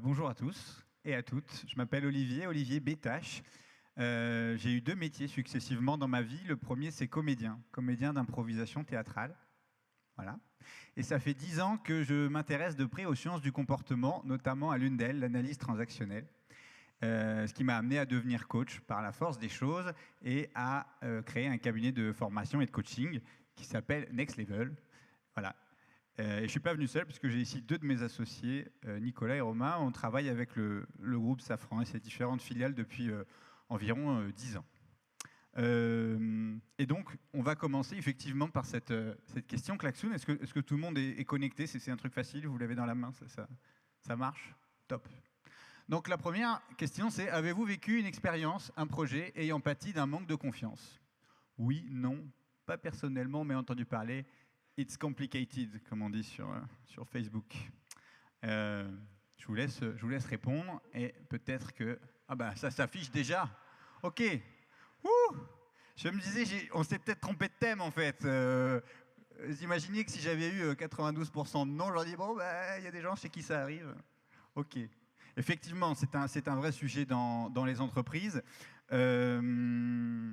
Bonjour à tous et à toutes. Je m'appelle Olivier Bétache. J'ai eu 2 métiers successivement dans ma vie. Le premier, c'est comédien d'improvisation théâtrale. Voilà. Et ça fait 10 ans que je m'intéresse de près aux sciences du comportement, notamment à l'une d'elles, l'analyse transactionnelle. Ce qui m'a amené à devenir coach par la force des choses et à créer un cabinet de formation et de coaching qui s'appelle Next Level. Voilà. Et je ne suis pas venu seul, puisque j'ai ici 2 de mes associés, Nicolas et Romain. On travaille avec le groupe Safran et ses différentes filiales depuis environ 10 ans. Et donc, on va commencer effectivement par cette question. Klaxoon, est-ce que tout le monde est connecté? C'est un truc facile, vous l'avez dans la main, ça marche? Top. Donc la première question, c'est: avez-vous vécu une expérience, un projet ayant pâti d'un manque de confiance? Oui, non, pas personnellement, mais entendu parler. It's complicated, comme on dit sur Facebook. Je vous laisse répondre, et peut-être que... Ah bah, ça s'affiche déjà. Ok. Ouh, je me disais, on s'est peut-être trompé de thème, en fait. Vous imaginez que si j'avais eu 92% de non, je leur dis, bon, bah, y a des gens chez qui ça arrive. Ok. Effectivement, c'est un vrai sujet dans les entreprises. On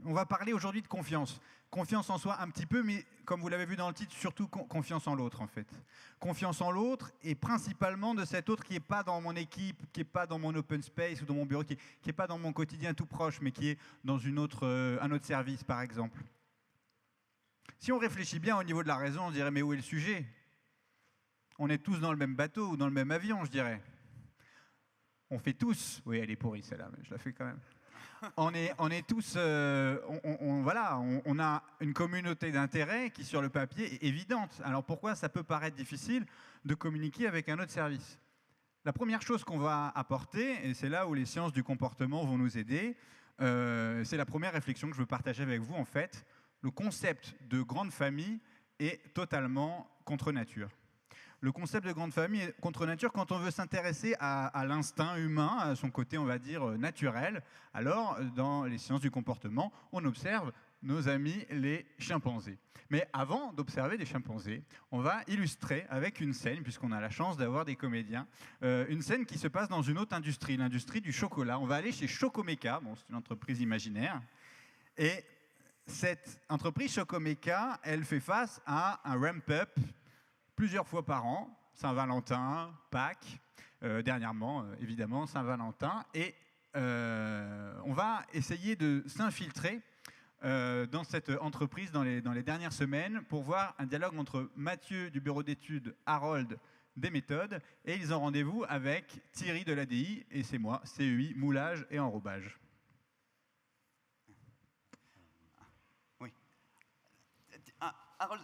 va parler aujourd'hui de confiance. Confiance en soi un petit peu, mais comme vous l'avez vu dans le titre, surtout confiance en l'autre en fait. Confiance en l'autre, et principalement de cet autre qui n'est pas dans mon équipe, qui n'est pas dans mon open space ou dans mon bureau, qui n'est pas dans mon quotidien tout proche, mais qui est dans un autre service par exemple. Si on réfléchit bien au niveau de la raison, on dirait mais où est le sujet? On est tous dans le même bateau ou dans le même avion, je dirais. On fait tous... Oui, elle est pourrie celle-là, mais je la fais quand même. On est tous, on a une communauté d'intérêts qui, sur le papier, est évidente. Alors pourquoi ça peut paraître difficile de communiquer avec un autre service? La première chose qu'on va apporter, et c'est là où les sciences du comportement vont nous aider, c'est la première réflexion que je veux partager avec vous en fait. Le concept de grande famille est totalement contre nature. Le concept de grande famille est contre nature quand on veut s'intéresser à l'instinct humain, à son côté, on va dire, naturel. Alors, dans les sciences du comportement, on observe nos amis les chimpanzés. Mais avant d'observer des chimpanzés, on va illustrer avec une scène, puisqu'on a la chance d'avoir des comédiens, une scène qui se passe dans une autre industrie, l'industrie du chocolat. On va aller chez Chocomeka, bon, c'est une entreprise imaginaire, et cette entreprise Chocomeka, elle fait face à un ramp-up plusieurs fois par an, Saint-Valentin, Pâques, dernièrement, évidemment, Saint-Valentin. Et on va essayer de s'infiltrer dans cette entreprise dans les dernières semaines pour voir un dialogue entre Mathieu du bureau d'études, Harold des méthodes, et ils ont rendez-vous avec Thierry de l'ADI, et c'est moi, CEI, moulage et enrobage. Oui. Harold,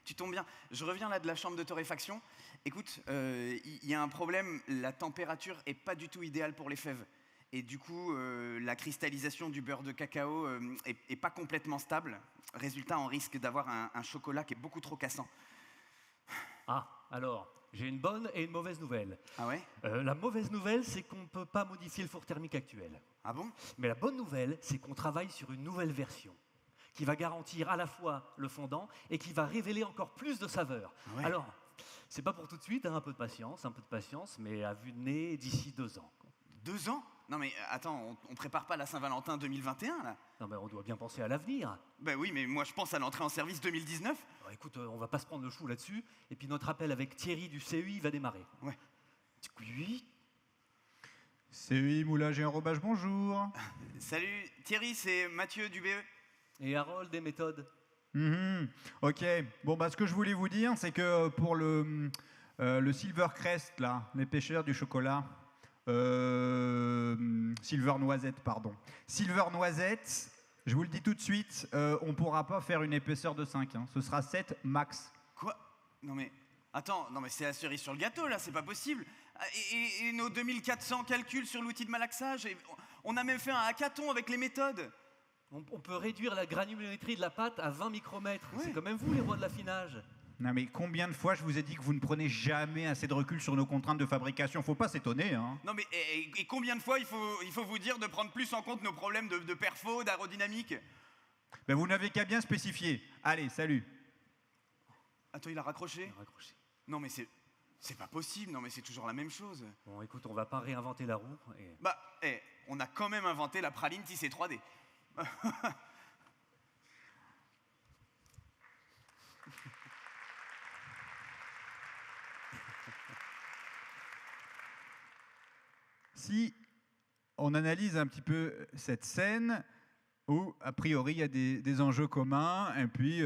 tu tombes bien. Je reviens là de la chambre de torréfaction. Écoute, il y a un problème. La température est pas du tout idéale pour les fèves. Et du coup, la cristallisation du beurre de cacao est pas complètement stable. Résultat, on risque d'avoir un chocolat qui est beaucoup trop cassant. Ah, alors, j'ai une bonne et une mauvaise nouvelle. Ah ouais? La mauvaise nouvelle, c'est qu'on ne peut pas modifier le four thermique actuel. Ah bon? Mais la bonne nouvelle, c'est qu'on travaille sur une nouvelle version qui va garantir à la fois le fondant et qui va révéler encore plus de saveur. Ah ouais. Alors, c'est pas pour tout de suite, hein, un peu de patience, mais à vue de nez, d'ici 2 ans. 2 ans? Non mais attends, on prépare pas la Saint-Valentin 2021 là? Non, mais on doit bien penser à l'avenir. Ben oui, mais moi je pense à l'entrée en service 2019. Alors, écoute, on va pas se prendre le chou là-dessus, et puis notre appel avec Thierry du CEI va démarrer. Ouais. Oui. CEI, moulage et enrobage, bonjour. Salut Thierry, c'est Mathieu du BE. Et Harold des méthodes. Ok, bon bah ce que je voulais vous dire, c'est que pour le Silvercrest, là, les pêcheurs du chocolat, Silver Noisette, pardon. Silver Noisette, je vous le dis tout de suite, on ne pourra pas faire une épaisseur de 5, hein. Ce sera 7 max. Quoi? Non mais, attends, non mais c'est la cerise sur le gâteau là, c'est pas possible. Et nos 2400 calculs sur l'outil de malaxage, on a même fait un hackathon avec les méthodes. On peut réduire la granulométrie de la pâte à 20 micromètres. Ouais. C'est quand même vous les rois de l'affinage. Non mais combien de fois je vous ai dit que vous ne prenez jamais assez de recul sur nos contraintes de fabrication? Faut pas s'étonner, hein. Non mais, et combien de fois il faut vous dire de prendre plus en compte nos problèmes de perfo, d'aérodynamique? Ben vous n'avez qu'à bien spécifier. Allez, salut. Attends, il a raccroché? Raccroché. Non mais c'est C'est pas possible, non mais c'est toujours la même chose. Bon, écoute, on va pas réinventer la roue. Et... Bah, on a quand même inventé la praline tissée 3D. Si on analyse un petit peu cette scène, où, a priori, il y a des enjeux communs, et puis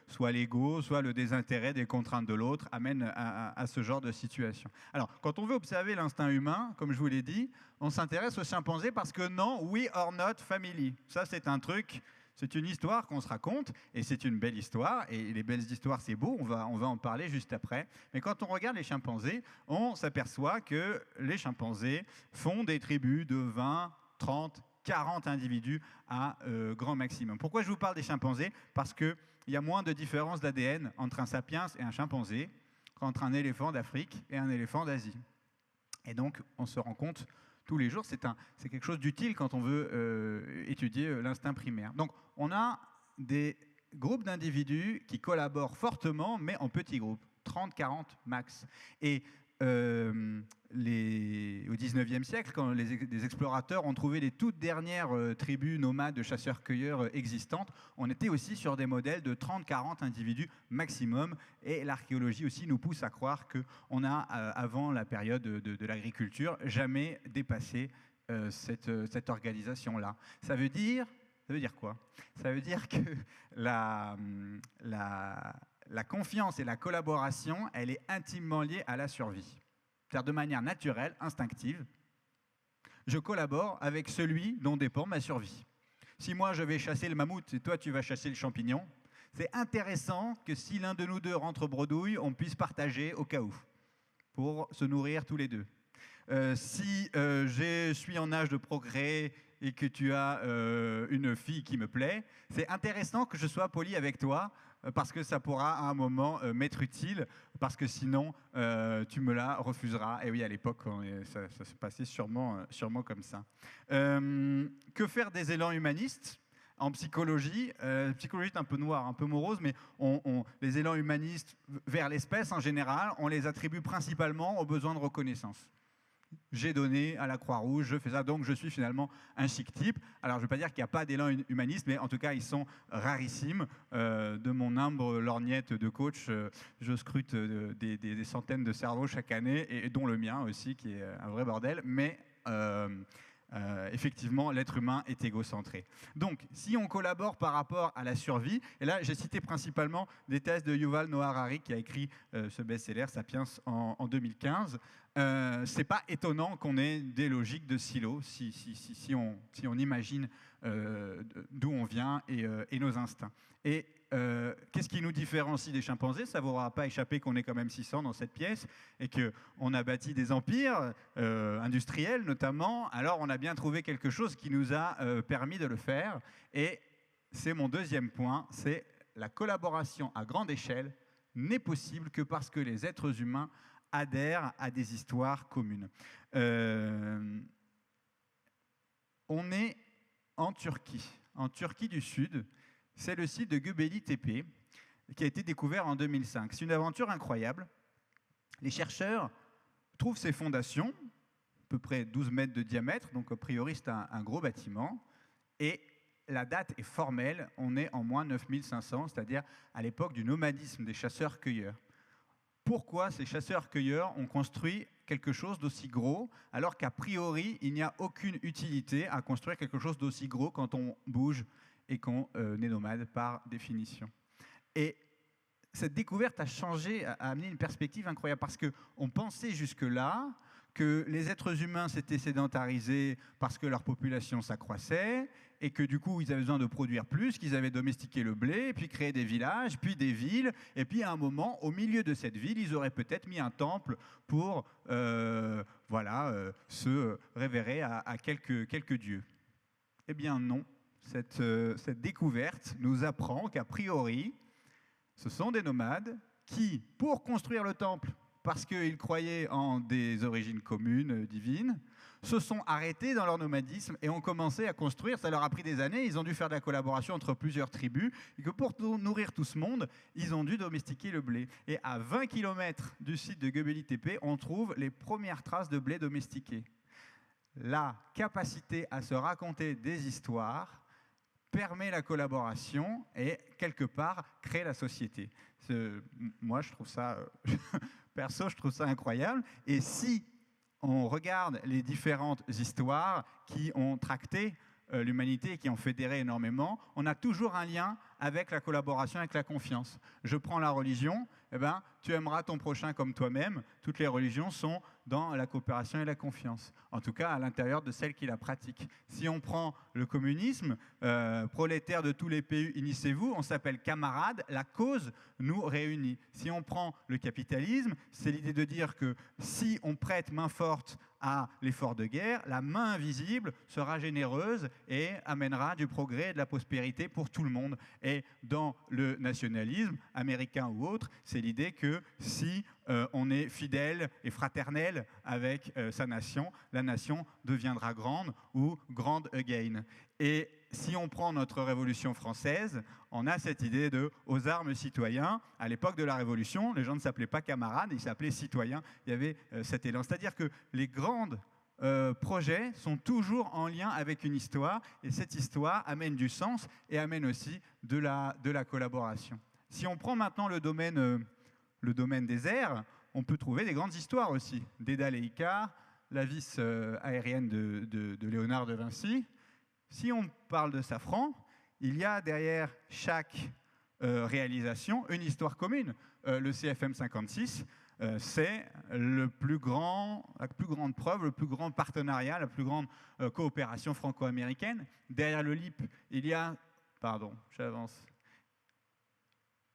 soit l'ego, soit le désintérêt des contraintes de l'autre amène à ce genre de situation. Alors, quand on veut observer l'instinct humain, comme je vous l'ai dit, on s'intéresse aux chimpanzés parce que non, we are not family. Ça, c'est un truc, c'est une histoire qu'on se raconte, et c'est une belle histoire, et les belles histoires, c'est beau, on va en parler juste après. Mais quand on regarde les chimpanzés, on s'aperçoit que les chimpanzés font des tribus de 20, 30, 40 individus à grand maximum. Pourquoi je vous parle des chimpanzés? Parce qu'il y a moins de différence d'ADN entre un sapiens et un chimpanzé qu'entre un éléphant d'Afrique et un éléphant d'Asie. Et donc, on se rend compte tous les jours, c'est quelque chose d'utile quand on veut étudier l'instinct primaire. Donc, on a des groupes d'individus qui collaborent fortement, mais en petits groupes, 30, 40 max. Et au XIXe siècle, quand les explorateurs ont trouvé les toutes dernières tribus nomades de chasseurs-cueilleurs existantes, on était aussi sur des modèles de 30-40 individus maximum. Et l'archéologie aussi nous pousse à croire qu'on a, avant la période de l'agriculture, jamais dépassé cette organisation-là. Ça veut dire quoi? Ça veut dire que la confiance et la collaboration, elle est intimement liée à la survie. C'est-à-dire de manière naturelle, instinctive, je collabore avec celui dont dépend ma survie. Si moi je vais chasser le mammouth et toi tu vas chasser le champignon, c'est intéressant que si l'un de nous deux rentre bredouille, on puisse partager au cas où, pour se nourrir tous les deux. Si je suis en âge de progrès et que tu as une fille qui me plaît, c'est intéressant que je sois poli avec toi, parce que ça pourra à un moment m'être utile, parce que sinon tu me la refuseras. Et oui, à l'époque, ça se passait sûrement comme ça. Que faire des élans humanistes en psychologie? Psychologie est un peu noire, un peu morose, mais les élans humanistes vers l'espèce en général, on les attribue principalement aux besoins de reconnaissance. J'ai donné à la Croix-Rouge, je fais ça, donc je suis finalement un chic type. Alors, je ne veux pas dire qu'il n'y a pas d'élan humaniste, mais en tout cas, ils sont rarissimes. De mon humble lorgnette de coach, je scrute des centaines de cerveaux chaque année, et dont le mien aussi, qui est un vrai bordel. Mais effectivement, l'être humain est égocentré. Donc, si on collabore par rapport à la survie, et là, j'ai cité principalement des thèses de Yuval Noah Harari, qui a écrit ce best-seller, Sapiens, en 2015. C'est pas étonnant qu'on ait des logiques de silo si on imagine d'où on vient et nos instincts. Et qu'est-ce qui nous différencie des chimpanzés? Ça ne vous aura pas échappé qu'on est quand même 600 dans cette pièce et qu'on a bâti des empires industriels notamment. Alors on a bien trouvé quelque chose qui nous a permis de le faire. Et c'est mon deuxième point, c'est la collaboration à grande échelle n'est possible que parce que les êtres humains adhèrent à des histoires communes. On est en Turquie du Sud. C'est le site de Göbekli Tepe qui a été découvert en 2005. C'est une aventure incroyable. Les chercheurs trouvent ces fondations, à peu près 12 mètres de diamètre, donc a priori c'est un gros bâtiment, et la date est formelle, on est en moins 9500, c'est-à-dire à l'époque du nomadisme des chasseurs-cueilleurs. Pourquoi ces chasseurs-cueilleurs ont construit quelque chose d'aussi gros, alors qu'a priori, il n'y a aucune utilité à construire quelque chose d'aussi gros quand on bouge et qu'on est nomade par définition. Et cette découverte a changé, a amené une perspective incroyable, parce qu'on pensait jusque-là que les êtres humains s'étaient sédentarisés parce que leur population s'accroissait, et que du coup, ils avaient besoin de produire plus, qu'ils avaient domestiqué le blé, et puis créé des villages, puis des villes, et puis à un moment, au milieu de cette ville, ils auraient peut-être mis un temple pour se révérer à quelques dieux. Eh bien non, cette découverte nous apprend qu'a priori, ce sont des nomades qui, pour construire le temple, parce qu'ils croyaient en des origines communes, divines, se sont arrêtés dans leur nomadisme et ont commencé à construire. Ça leur a pris des années, ils ont dû faire de la collaboration entre plusieurs tribus, et que pour nourrir tout ce monde, ils ont dû domestiquer le blé. Et à 20 km du site de Göbekli Tepe, on trouve les premières traces de blé domestiqué. La capacité à se raconter des histoires permet la collaboration et, quelque part, crée la société. Moi, je trouve ça, perso, je trouve ça incroyable. Et si on regarde les différentes histoires qui ont tracté l'humanité et qui ont fédéré énormément, on a toujours un lien avec la collaboration, avec la confiance. Je prends la religion, eh ben, tu aimeras ton prochain comme toi-même. Toutes les religions sont dans la coopération et la confiance, en tout cas à l'intérieur de celles qui la pratiquent. Si on prend le communisme, prolétaires de tous les pays, unissez-vous, on s'appelle camarades, la cause nous réunit. Si on prend le capitalisme, c'est l'idée de dire que si on prête main forte à l'effort de guerre, la main invisible sera généreuse et amènera du progrès et de la prospérité pour tout le monde. Et dans le nationalisme, américain ou autre, c'est l'idée que si on est fidèle et fraternel avec sa nation, la nation deviendra grande ou grande again. Et si on prend notre Révolution française, on a cette idée de aux armes citoyens. À l'époque de la Révolution, les gens ne s'appelaient pas camarades, ils s'appelaient citoyens. Il y avait cet élan. C'est-à-dire que les grands projets sont toujours en lien avec une histoire, et cette histoire amène du sens et amène aussi de la collaboration. Si on prend maintenant le domaine des airs, on peut trouver des grandes histoires aussi. Dédale et Icare, la vis aérienne de Léonard de Vinci. Si on parle de Safran, il y a derrière chaque réalisation une histoire commune. Le CFM 56, c'est la plus grande preuve, le plus grand partenariat, la plus grande coopération franco-américaine. Derrière le LEAP, il y a... Pardon, j'avance.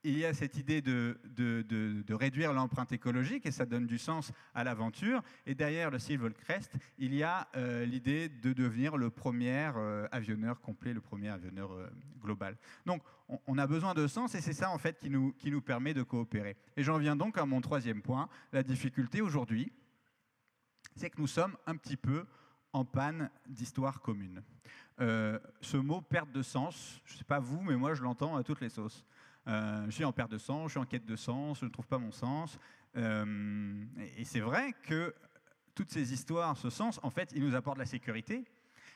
Il y a cette idée de réduire l'empreinte écologique, et ça donne du sens à l'aventure. Et derrière le Silver Crest, il y a l'idée de devenir le premier avionneur complet, le premier avionneur global. Donc, on a besoin de sens, et c'est ça, en fait, qui nous permet de coopérer. Et j'en viens donc à mon troisième point. La difficulté aujourd'hui, c'est que nous sommes un petit peu en panne d'histoire commune. Ce mot « perte de sens », je ne sais pas vous, mais moi, je l'entends à toutes les sauces. Je suis en perte de sens, je suis en quête de sens, je ne trouve pas mon sens. Et c'est vrai que toutes ces histoires, ce sens, en fait, il nous apporte la sécurité.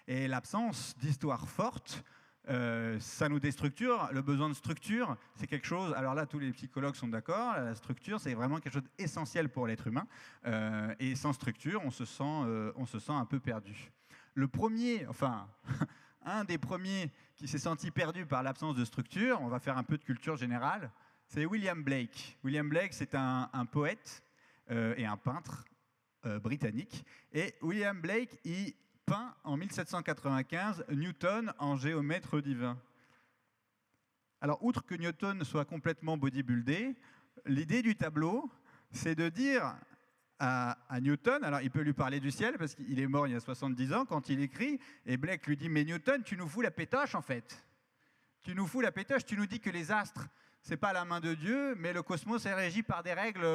Et l'absence d'histoire forte, ça nous déstructure. Le besoin de structure, c'est quelque chose... Alors là, tous les psychologues sont d'accord. La structure, c'est vraiment quelque chose d'essentiel pour l'être humain. Et sans structure, on se sent un peu perdu. Le premier, enfin... Un des premiers qui s'est senti perdu par l'absence de structure, on va faire un peu de culture générale, c'est William Blake. William Blake, c'est un poète et un peintre britannique. Et William Blake, il peint en 1795 Newton en géomètre divin. Alors, outre que Newton soit complètement bodybuildé, l'idée du tableau, c'est de dire à Newton, alors il peut lui parler du ciel parce qu'il est mort il y a 70 ans quand il écrit, et Blake lui dit « Mais Newton, tu nous fous la pétoche en fait. Tu nous fous la pétoche, tu nous dis que les astres, c'est pas la main de Dieu, mais le cosmos est régi par des règles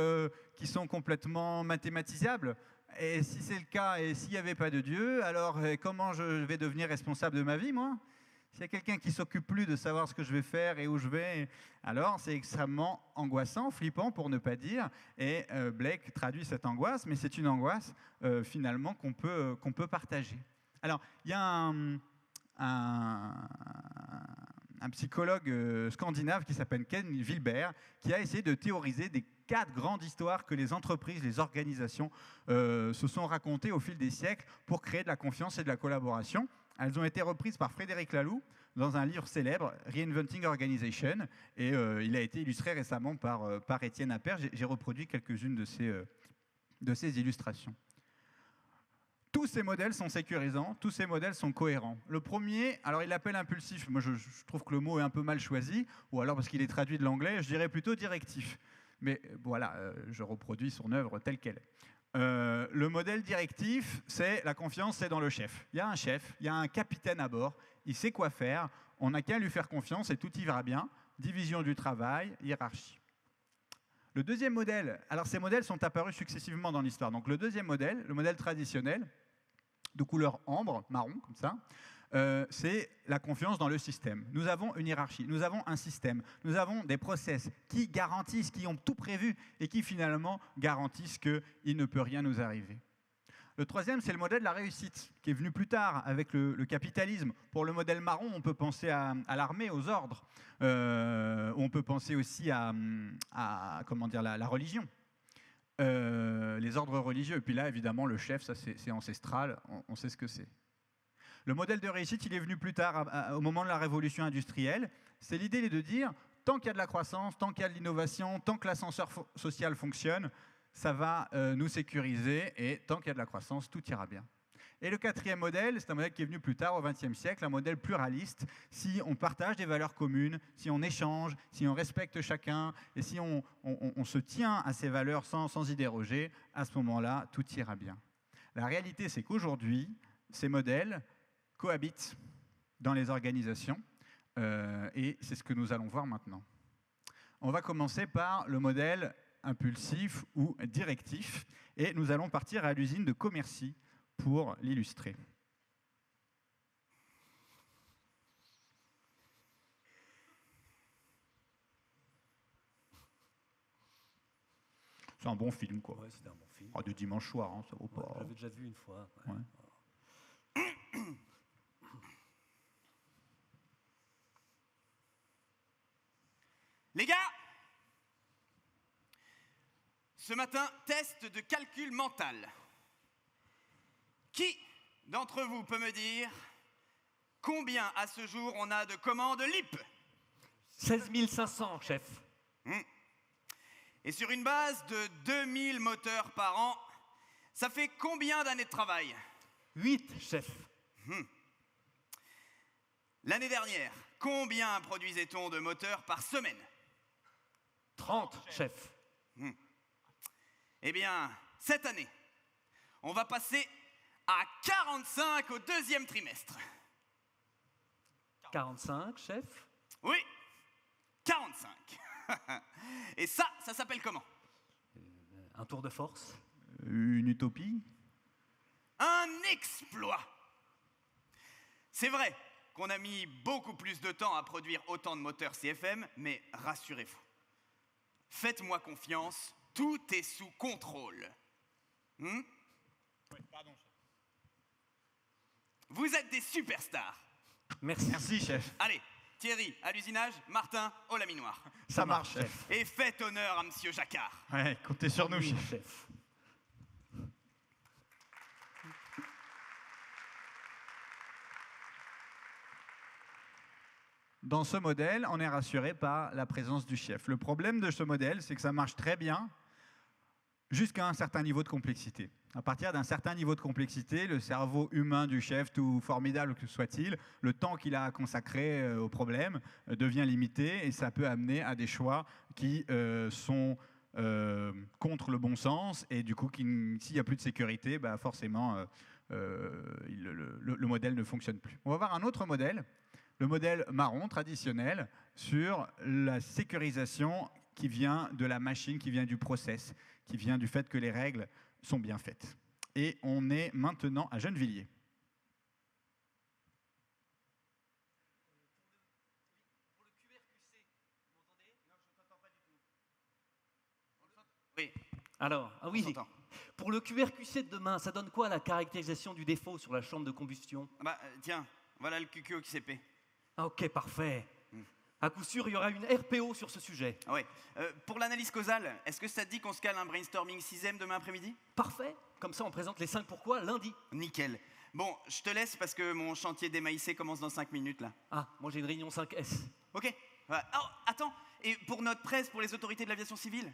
qui sont complètement mathématisables. Et si c'est le cas, et s'il n'y avait pas de Dieu, alors comment je vais devenir responsable de ma vie, moi ? S'il y a quelqu'un qui ne s'occupe plus de savoir ce que je vais faire et où je vais, alors c'est extrêmement angoissant, flippant pour ne pas dire. Et Blake traduit cette angoisse, mais c'est une angoisse finalement qu'on peut partager. Alors, il y a un psychologue scandinave qui s'appelle Ken Wilber, qui a essayé de théoriser des 4 grandes histoires que les entreprises, les organisations se sont racontées au fil des siècles pour créer de la confiance et de la collaboration. Elles ont été reprises par Frédéric Laloux dans un livre célèbre, Reinventing Organization, et il a été illustré récemment par Étienne Appert. J'ai reproduit quelques-unes de ces illustrations. Tous ces modèles sont sécurisants, tous ces modèles sont cohérents. Le premier, alors il l'appelle impulsif, moi je trouve que le mot est un peu mal choisi, ou alors parce qu'il est traduit de l'anglais, je dirais plutôt directif. Mais voilà, je reproduis son œuvre telle qu'elle est. Le modèle directif, c'est la confiance, c'est dans le chef. Il y a un chef, il y a un capitaine à bord, il sait quoi faire, on n'a qu'à lui faire confiance et tout ira bien. Division du travail, hiérarchie. Le deuxième modèle, alors ces modèles sont apparus successivement dans l'histoire. Donc le deuxième modèle, le modèle traditionnel, de couleur ambre, marron, comme ça, c'est la confiance dans le système. Nous avons une hiérarchie, nous avons un système, nous avons des process qui garantissent, qui ont tout prévu et qui finalement garantissent qu'il ne peut rien nous arriver. Le troisième, c'est le modèle de la réussite, qui est venu plus tard avec le capitalisme. Pour le modèle marron, on peut penser à l'armée, aux ordres. On peut penser aussi à comment dire, la religion. Les ordres religieux. Et puis là, évidemment, le chef, ça c'est ancestral, on sait ce que c'est. Le modèle de réussite, il est venu plus tard, au moment de la révolution industrielle. C'est l'idée de dire, tant qu'il y a de la croissance, tant qu'il y a de l'innovation, tant que l'ascenseur social fonctionne, ça va nous sécuriser, et tant qu'il y a de la croissance, tout ira bien. Et le quatrième modèle, c'est un modèle qui est venu plus tard, au XXe siècle, un modèle pluraliste. Si on partage des valeurs communes, si on échange, si on respecte chacun, et si on se tient à ces valeurs sans y déroger, à ce moment-là, tout ira bien. La réalité, c'est qu'aujourd'hui, ces modèles cohabitent dans les organisations, et c'est ce que nous allons voir maintenant. On va commencer par le modèle impulsif ou directif, et nous allons partir à l'usine de Commercy pour l'illustrer. C'est un bon film, quoi. Ouais, c'était un bon film. De dimanche soir, hein, ça vaut pas. Ouais, j'avais déjà vu une fois. Ouais. Ouais. Les gars, ce matin, test de calcul mental. Qui d'entre vous peut me dire combien à ce jour on a de commandes LIP? 16 500, chef. Et sur une base de 2000 moteurs par an, ça fait combien d'années de travail? 8, chef. L'année dernière, combien produisait-on de moteurs par semaine? 30, chef. Eh bien, cette année, on va passer à 45 au deuxième trimestre. 45, chef. Oui, 45. Et ça s'appelle comment? Un tour de force. Une utopie? Un exploit. C'est vrai qu'on a mis beaucoup plus de temps à produire autant de moteurs CFM, mais rassurez-vous, faites-moi confiance, tout est sous contrôle. Oui, pardon. Vous êtes des superstars. Merci. Merci, chef. Allez, Thierry à l'usinage, Martin au laminoir. Ça marche, chef. Et faites honneur à Monsieur Jacquard. Ouais, comptez sur nous, Oui, chef. chef. Dans ce modèle, on est rassuré par la présence du chef. Le problème de ce modèle, c'est que ça marche très bien jusqu'à un certain niveau de complexité. À partir d'un certain niveau de complexité, le cerveau humain du chef, tout formidable que soit-il, le temps qu'il a consacré au problème devient limité, et ça peut amener à des choix qui sont contre le bon sens, et du coup, s'il n'y a plus de sécurité, bah forcément, le modèle ne fonctionne plus. On va voir un autre modèle, le modèle marron traditionnel, sur la sécurisation qui vient de la machine, qui vient du process, qui vient du fait que les règles sont bien faites. Et on est maintenant à Gennevilliers. Oui, Alors, on oui, s'entend. pour le QRQC de demain, ça donne quoi la caractérisation du défaut sur la chambre de combustion? Tiens, voilà le QQ qui s'épée. Ah, ok, parfait. À coup sûr, il y aura une RPO sur ce sujet. Ah ouais. Pour l'analyse causale, est-ce que ça te dit qu'on se cale un brainstorming 6e demain après-midi? Parfait. Comme ça, on présente les 5 pourquoi lundi. Nickel. Bon, je te laisse parce que mon chantier démaïsé commence dans 5 minutes là. Ah, moi j'ai une réunion 5S. Ok. Oh, attends. Et pour notre presse, pour les autorités de l'aviation civile?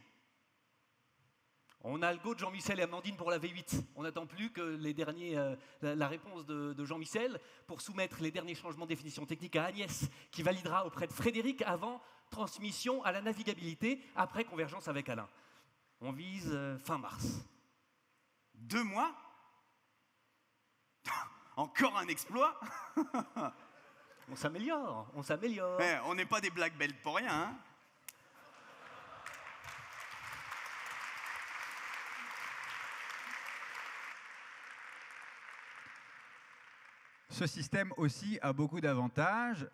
On a le go de Jean-Michel et Amandine pour la V8. On n'attend plus que les derniers, la réponse de Jean-Michel pour soumettre les derniers changements de définition technique à Agnès, qui validera auprès de Frédéric avant transmission à la navigabilité, après convergence avec Alain. On vise fin mars. 2 mois? Encore un exploit? On s'améliore, on s'améliore. Ouais, on n'est pas des black belts pour rien, hein? Ce système aussi a beaucoup d'avantages.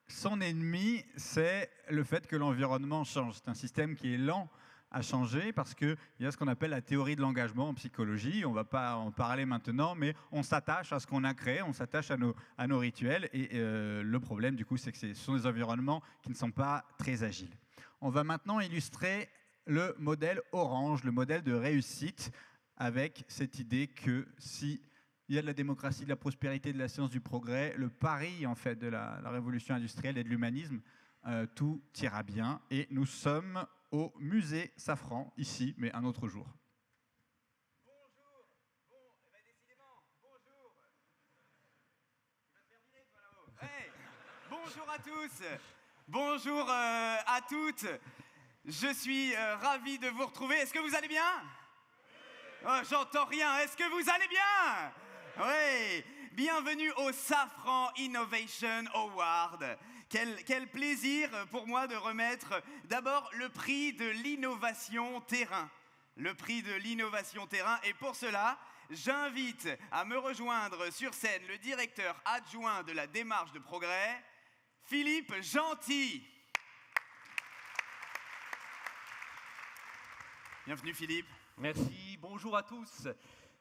Son ennemi, c'est le fait que l'environnement change. C'est un système qui est lent à changer parce qu'il y a ce qu'on appelle la théorie de l'engagement en psychologie. On ne va pas en parler maintenant, mais on s'attache à ce qu'on a créé, on s'attache à nos rituels. Et le problème, du coup, c'est que ce sont des environnements qui ne sont pas très agiles. On va maintenant illustrer le modèle Orange, le modèle de réussite, avec cette idée que si il y a de la démocratie, de la prospérité, de la science, du progrès, le pari en fait de la révolution industrielle et de l'humanisme, tout ira bien. Et nous sommes au musée Safran, ici, mais un autre jour. Bonjour. Bon, eh ben décidément, bonjour. Tu vas te faire virer, toi, là-haut. Hey, bonjour à tous. Bonjour à toutes. Je suis ravi de vous retrouver. Est-ce que vous allez bien? Oh, j'entends rien. Est-ce que vous allez bien? Oui. Bienvenue au Safran Innovation Award. Quel plaisir pour moi de remettre d'abord le prix de l'innovation terrain. Le prix de l'innovation terrain. Et pour cela, j'invite à me rejoindre sur scène le directeur adjoint de la démarche de progrès, Philippe Gentil. Bienvenue Philippe. Merci, bonjour à tous.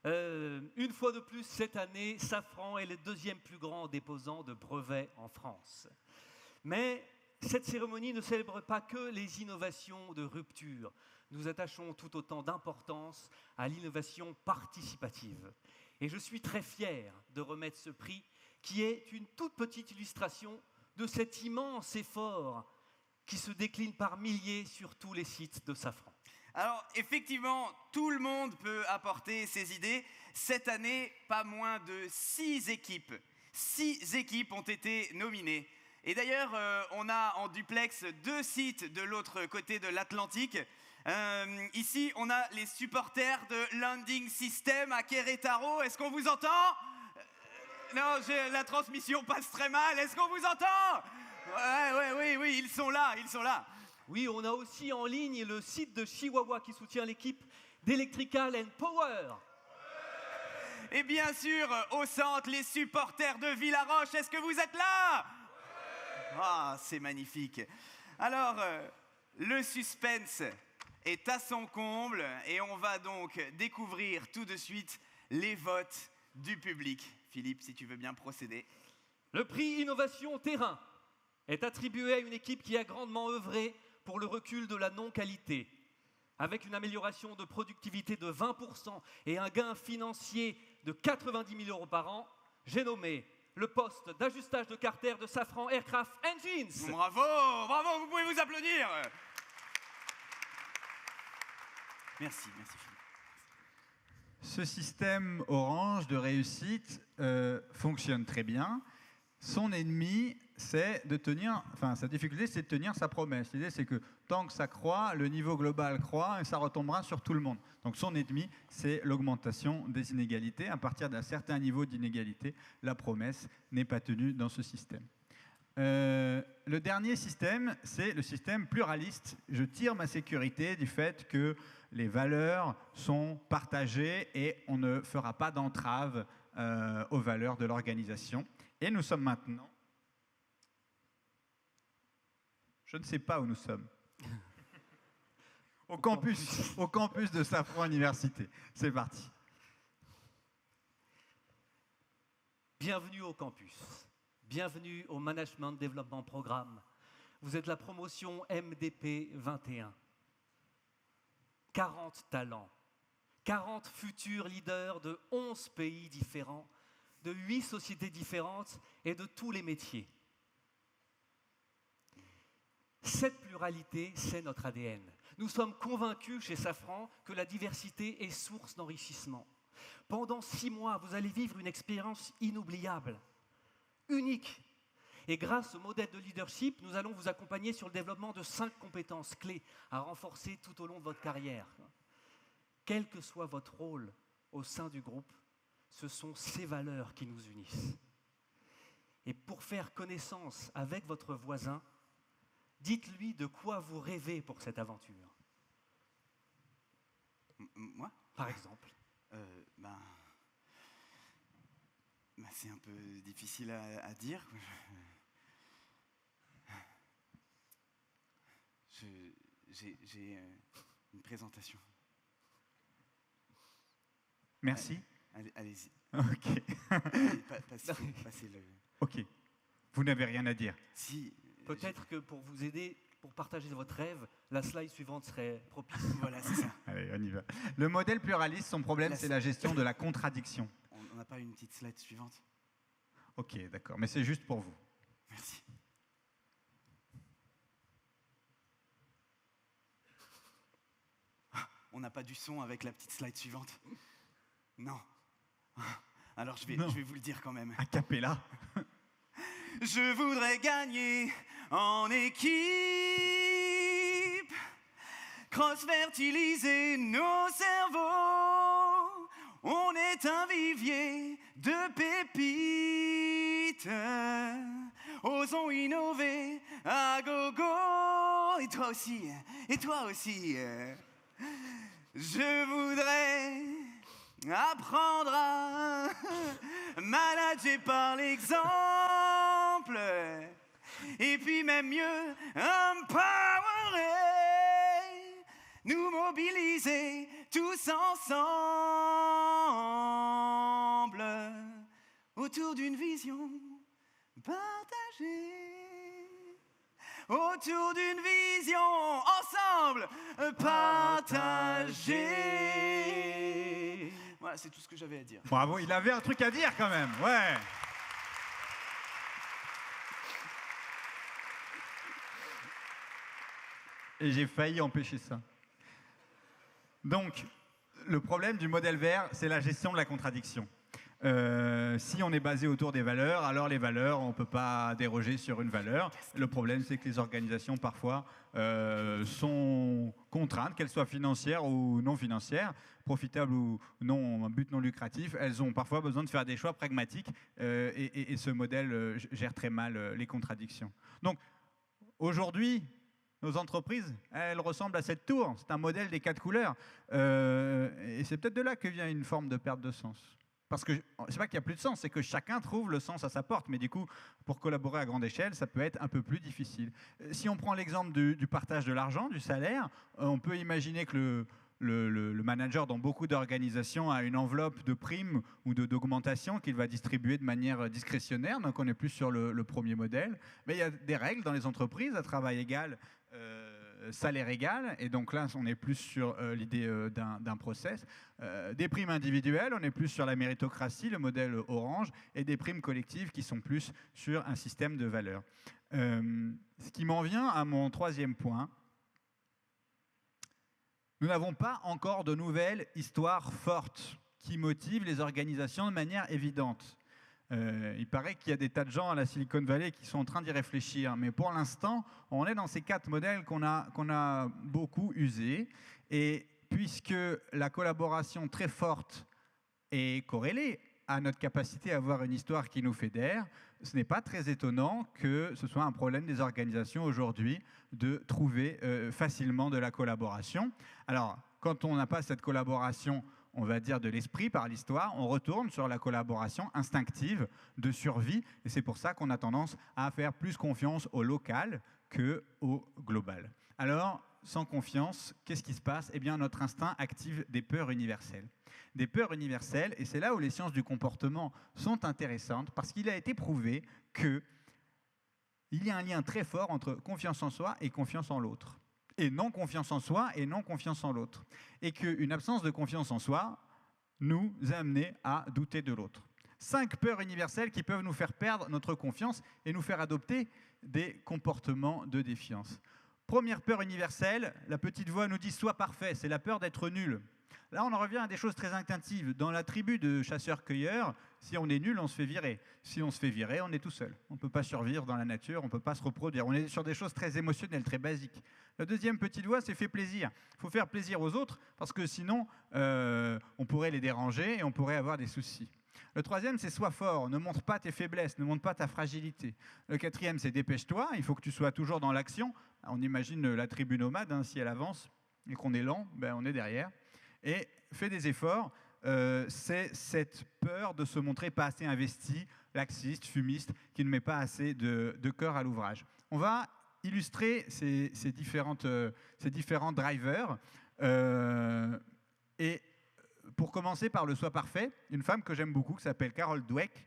Une fois de plus, cette année, Safran est le deuxième plus grand déposant de brevets en France. Mais cette cérémonie ne célèbre pas que les innovations de rupture. Nous attachons tout autant d'importance à l'innovation participative. Et je suis très fier de remettre ce prix, qui est une toute petite illustration de cet immense effort qui se décline par milliers sur tous les sites de Safran. Alors, effectivement, tout le monde peut apporter ses idées. Cette année, pas moins de 6 équipes. 6 équipes ont été nominées. Et d'ailleurs, on a en duplex 2 sites de l'autre côté de l'Atlantique. Ici, on a les supporters de Landing System à Querétaro. Est-ce qu'on vous entend? Non, la transmission passe très mal. Est-ce qu'on vous entend? Oui, ils sont là. Oui, on a aussi en ligne le site de Chihuahua qui soutient l'équipe d'Electrical and Power. Et bien sûr, au centre, les supporters de Villaroche. Est-ce que vous êtes là? Ah, c'est magnifique. Alors, le suspense est à son comble et on va donc découvrir tout de suite les votes du public. Philippe, si tu veux bien procéder. Le prix Innovation Terrain est attribué à une équipe qui a grandement œuvré pour le recul de la non-qualité, avec une amélioration de productivité de 20% et un gain financier de 90 000 € par an. J'ai nommé le poste d'ajustage de carter de Safran Aircraft Engines. Bravo, vous pouvez vous applaudir. Merci Philippe. Ce système Orange de réussite fonctionne très bien. Son ennemi, c'est de tenir, sa difficulté, c'est de tenir sa promesse. L'idée, c'est que tant que ça croît, le niveau global croît et ça retombera sur tout le monde. Donc son ennemi, c'est l'augmentation des inégalités. À partir d'un certain niveau d'inégalité, la promesse n'est pas tenue dans ce système. Le dernier système, c'est le système pluraliste. Je tire ma sécurité du fait que les valeurs sont partagées et on ne fera pas d'entrave aux valeurs de l'organisation. Et nous sommes maintenant... Je ne sais pas où nous sommes. Au campus de Safran Université. C'est parti. Bienvenue au campus. Bienvenue au Management Développement Programme. Vous êtes la promotion MDP 21. 40 talents, 40 futurs leaders de 11 pays différents, de 8 sociétés différentes et de tous les métiers. Cette pluralité, c'est notre ADN. Nous sommes convaincus chez Safran que la diversité est source d'enrichissement. Pendant 6 mois, vous allez vivre une expérience inoubliable, unique. Et grâce au modèle de leadership, nous allons vous accompagner sur le développement de 5 compétences clés à renforcer tout au long de votre carrière. Quel que soit votre rôle au sein du groupe, ce sont ces valeurs qui nous unissent. Et pour faire connaissance avec votre voisin, dites-lui de quoi vous rêvez pour cette aventure. Moi? Par exemple. C'est un peu difficile à dire. J'ai une présentation. Merci. Allez-y. Ok. Passez le... Ok. Vous n'avez rien à dire. Si. Peut-être que pour vous aider, pour partager votre rêve, la slide suivante serait propice. Voilà, c'est ça. Allez, on y va. Le modèle pluraliste, son problème, c'est la gestion de la contradiction. On n'a pas une petite slide suivante? Ok, d'accord. Mais c'est juste pour vous. Merci. On n'a pas du son avec la petite slide suivante? Non. Alors je vais vous le dire quand même. A cappella. Je voudrais gagner en équipe, cross-fertiliser nos cerveaux. On est un vivier de pépites. Osons innover à gogo. Et toi aussi, et toi aussi. Je voudrais apprendre à manager par l'exemple. Et puis même mieux, empowerer, nous mobiliser tous ensemble autour d'une vision partagée. Autour d'une vision ensemble partagée. Voilà, c'est tout ce que j'avais à dire. Bravo, il avait un truc à dire quand même. Ouais. Et j'ai failli empêcher ça. Donc, le problème du modèle vert, c'est la gestion de la contradiction. Si on est basé autour des valeurs, alors les valeurs, on ne peut pas déroger sur une valeur. Le problème, c'est que les organisations, parfois, sont contraintes, qu'elles soient financières ou non financières, profitables ou non, un but non lucratif. Elles ont parfois besoin de faire des choix pragmatiques et ce modèle gère très mal les contradictions. Donc, aujourd'hui, nos entreprises, elles ressemblent à cette tour. C'est un modèle des 4 couleurs. Et c'est peut-être de là que vient une forme de perte de sens. Parce que c'est pas qu'il n'y a plus de sens, c'est que chacun trouve le sens à sa porte. Mais du coup, pour collaborer à grande échelle, ça peut être un peu plus difficile. Si on prend l'exemple du partage de l'argent, du salaire, on peut imaginer que le manager dans beaucoup d'organisations a une enveloppe de primes ou d'augmentation qu'il va distribuer de manière discrétionnaire. Donc on est plus sur le premier modèle. Mais il y a des règles dans les entreprises à travail égal. Salaire égal, et donc là on est plus sur l'idée d'un process. Des primes individuelles, on est plus sur la méritocratie, le modèle orange, et des primes collectives qui sont plus sur un système de valeurs. Ce qui m'en vient à mon troisième point, nous n'avons pas encore de nouvelles histoires fortes qui motivent les organisations de manière évidente. Il paraît qu'il y a des tas de gens à la Silicon Valley qui sont en train d'y réfléchir. Mais pour l'instant, on est dans ces 4 modèles qu'on a beaucoup usés. Et puisque la collaboration très forte est corrélée à notre capacité à avoir une histoire qui nous fédère, ce n'est pas très étonnant que ce soit un problème des organisations aujourd'hui de trouver facilement de la collaboration. Alors, quand on n'a pas cette collaboration, on va dire, de l'esprit par l'histoire, on retourne sur la collaboration instinctive de survie. Et c'est pour ça qu'on a tendance à faire plus confiance au local qu'au global. Alors, sans confiance, qu'est-ce qui se passe? Eh bien, notre instinct active des peurs universelles. Des peurs universelles, et c'est là où les sciences du comportement sont intéressantes, parce qu'il a été prouvé qu'il y a un lien très fort entre confiance en soi et confiance en l'autre. Et non confiance en soi et non confiance en l'autre. Et qu'une absence de confiance en soi nous a amené à douter de l'autre. 5 peurs universelles qui peuvent nous faire perdre notre confiance et nous faire adopter des comportements de défiance. Première peur universelle, la petite voix nous dit « sois parfait », c'est la peur d'être nul. Là, on en revient à des choses très instinctives. Dans la tribu de chasseurs-cueilleurs, si on est nul, on se fait virer. Si on se fait virer, on est tout seul. On ne peut pas survivre dans la nature, on ne peut pas se reproduire. On est sur des choses très émotionnelles, très basiques. La deuxième petite voix, c'est « fais plaisir ». Il faut faire plaisir aux autres, parce que sinon, on pourrait les déranger et on pourrait avoir des soucis. Le troisième, c'est « sois fort ». Ne montre pas tes faiblesses, ne montre pas ta fragilité. Le quatrième, c'est « dépêche-toi ». Il faut que tu sois toujours dans l'action. On imagine la tribu nomade, hein, si elle avance et qu'on est lent, ben on est derrière. Et fais des efforts. c'est cette peur de se montrer pas assez investi, laxiste, fumiste, qui ne met pas assez de cœur à l'ouvrage. On va illustrer ces différents drivers. Et pour commencer par le soi parfait, une femme que j'aime beaucoup, qui s'appelle Carol Dweck,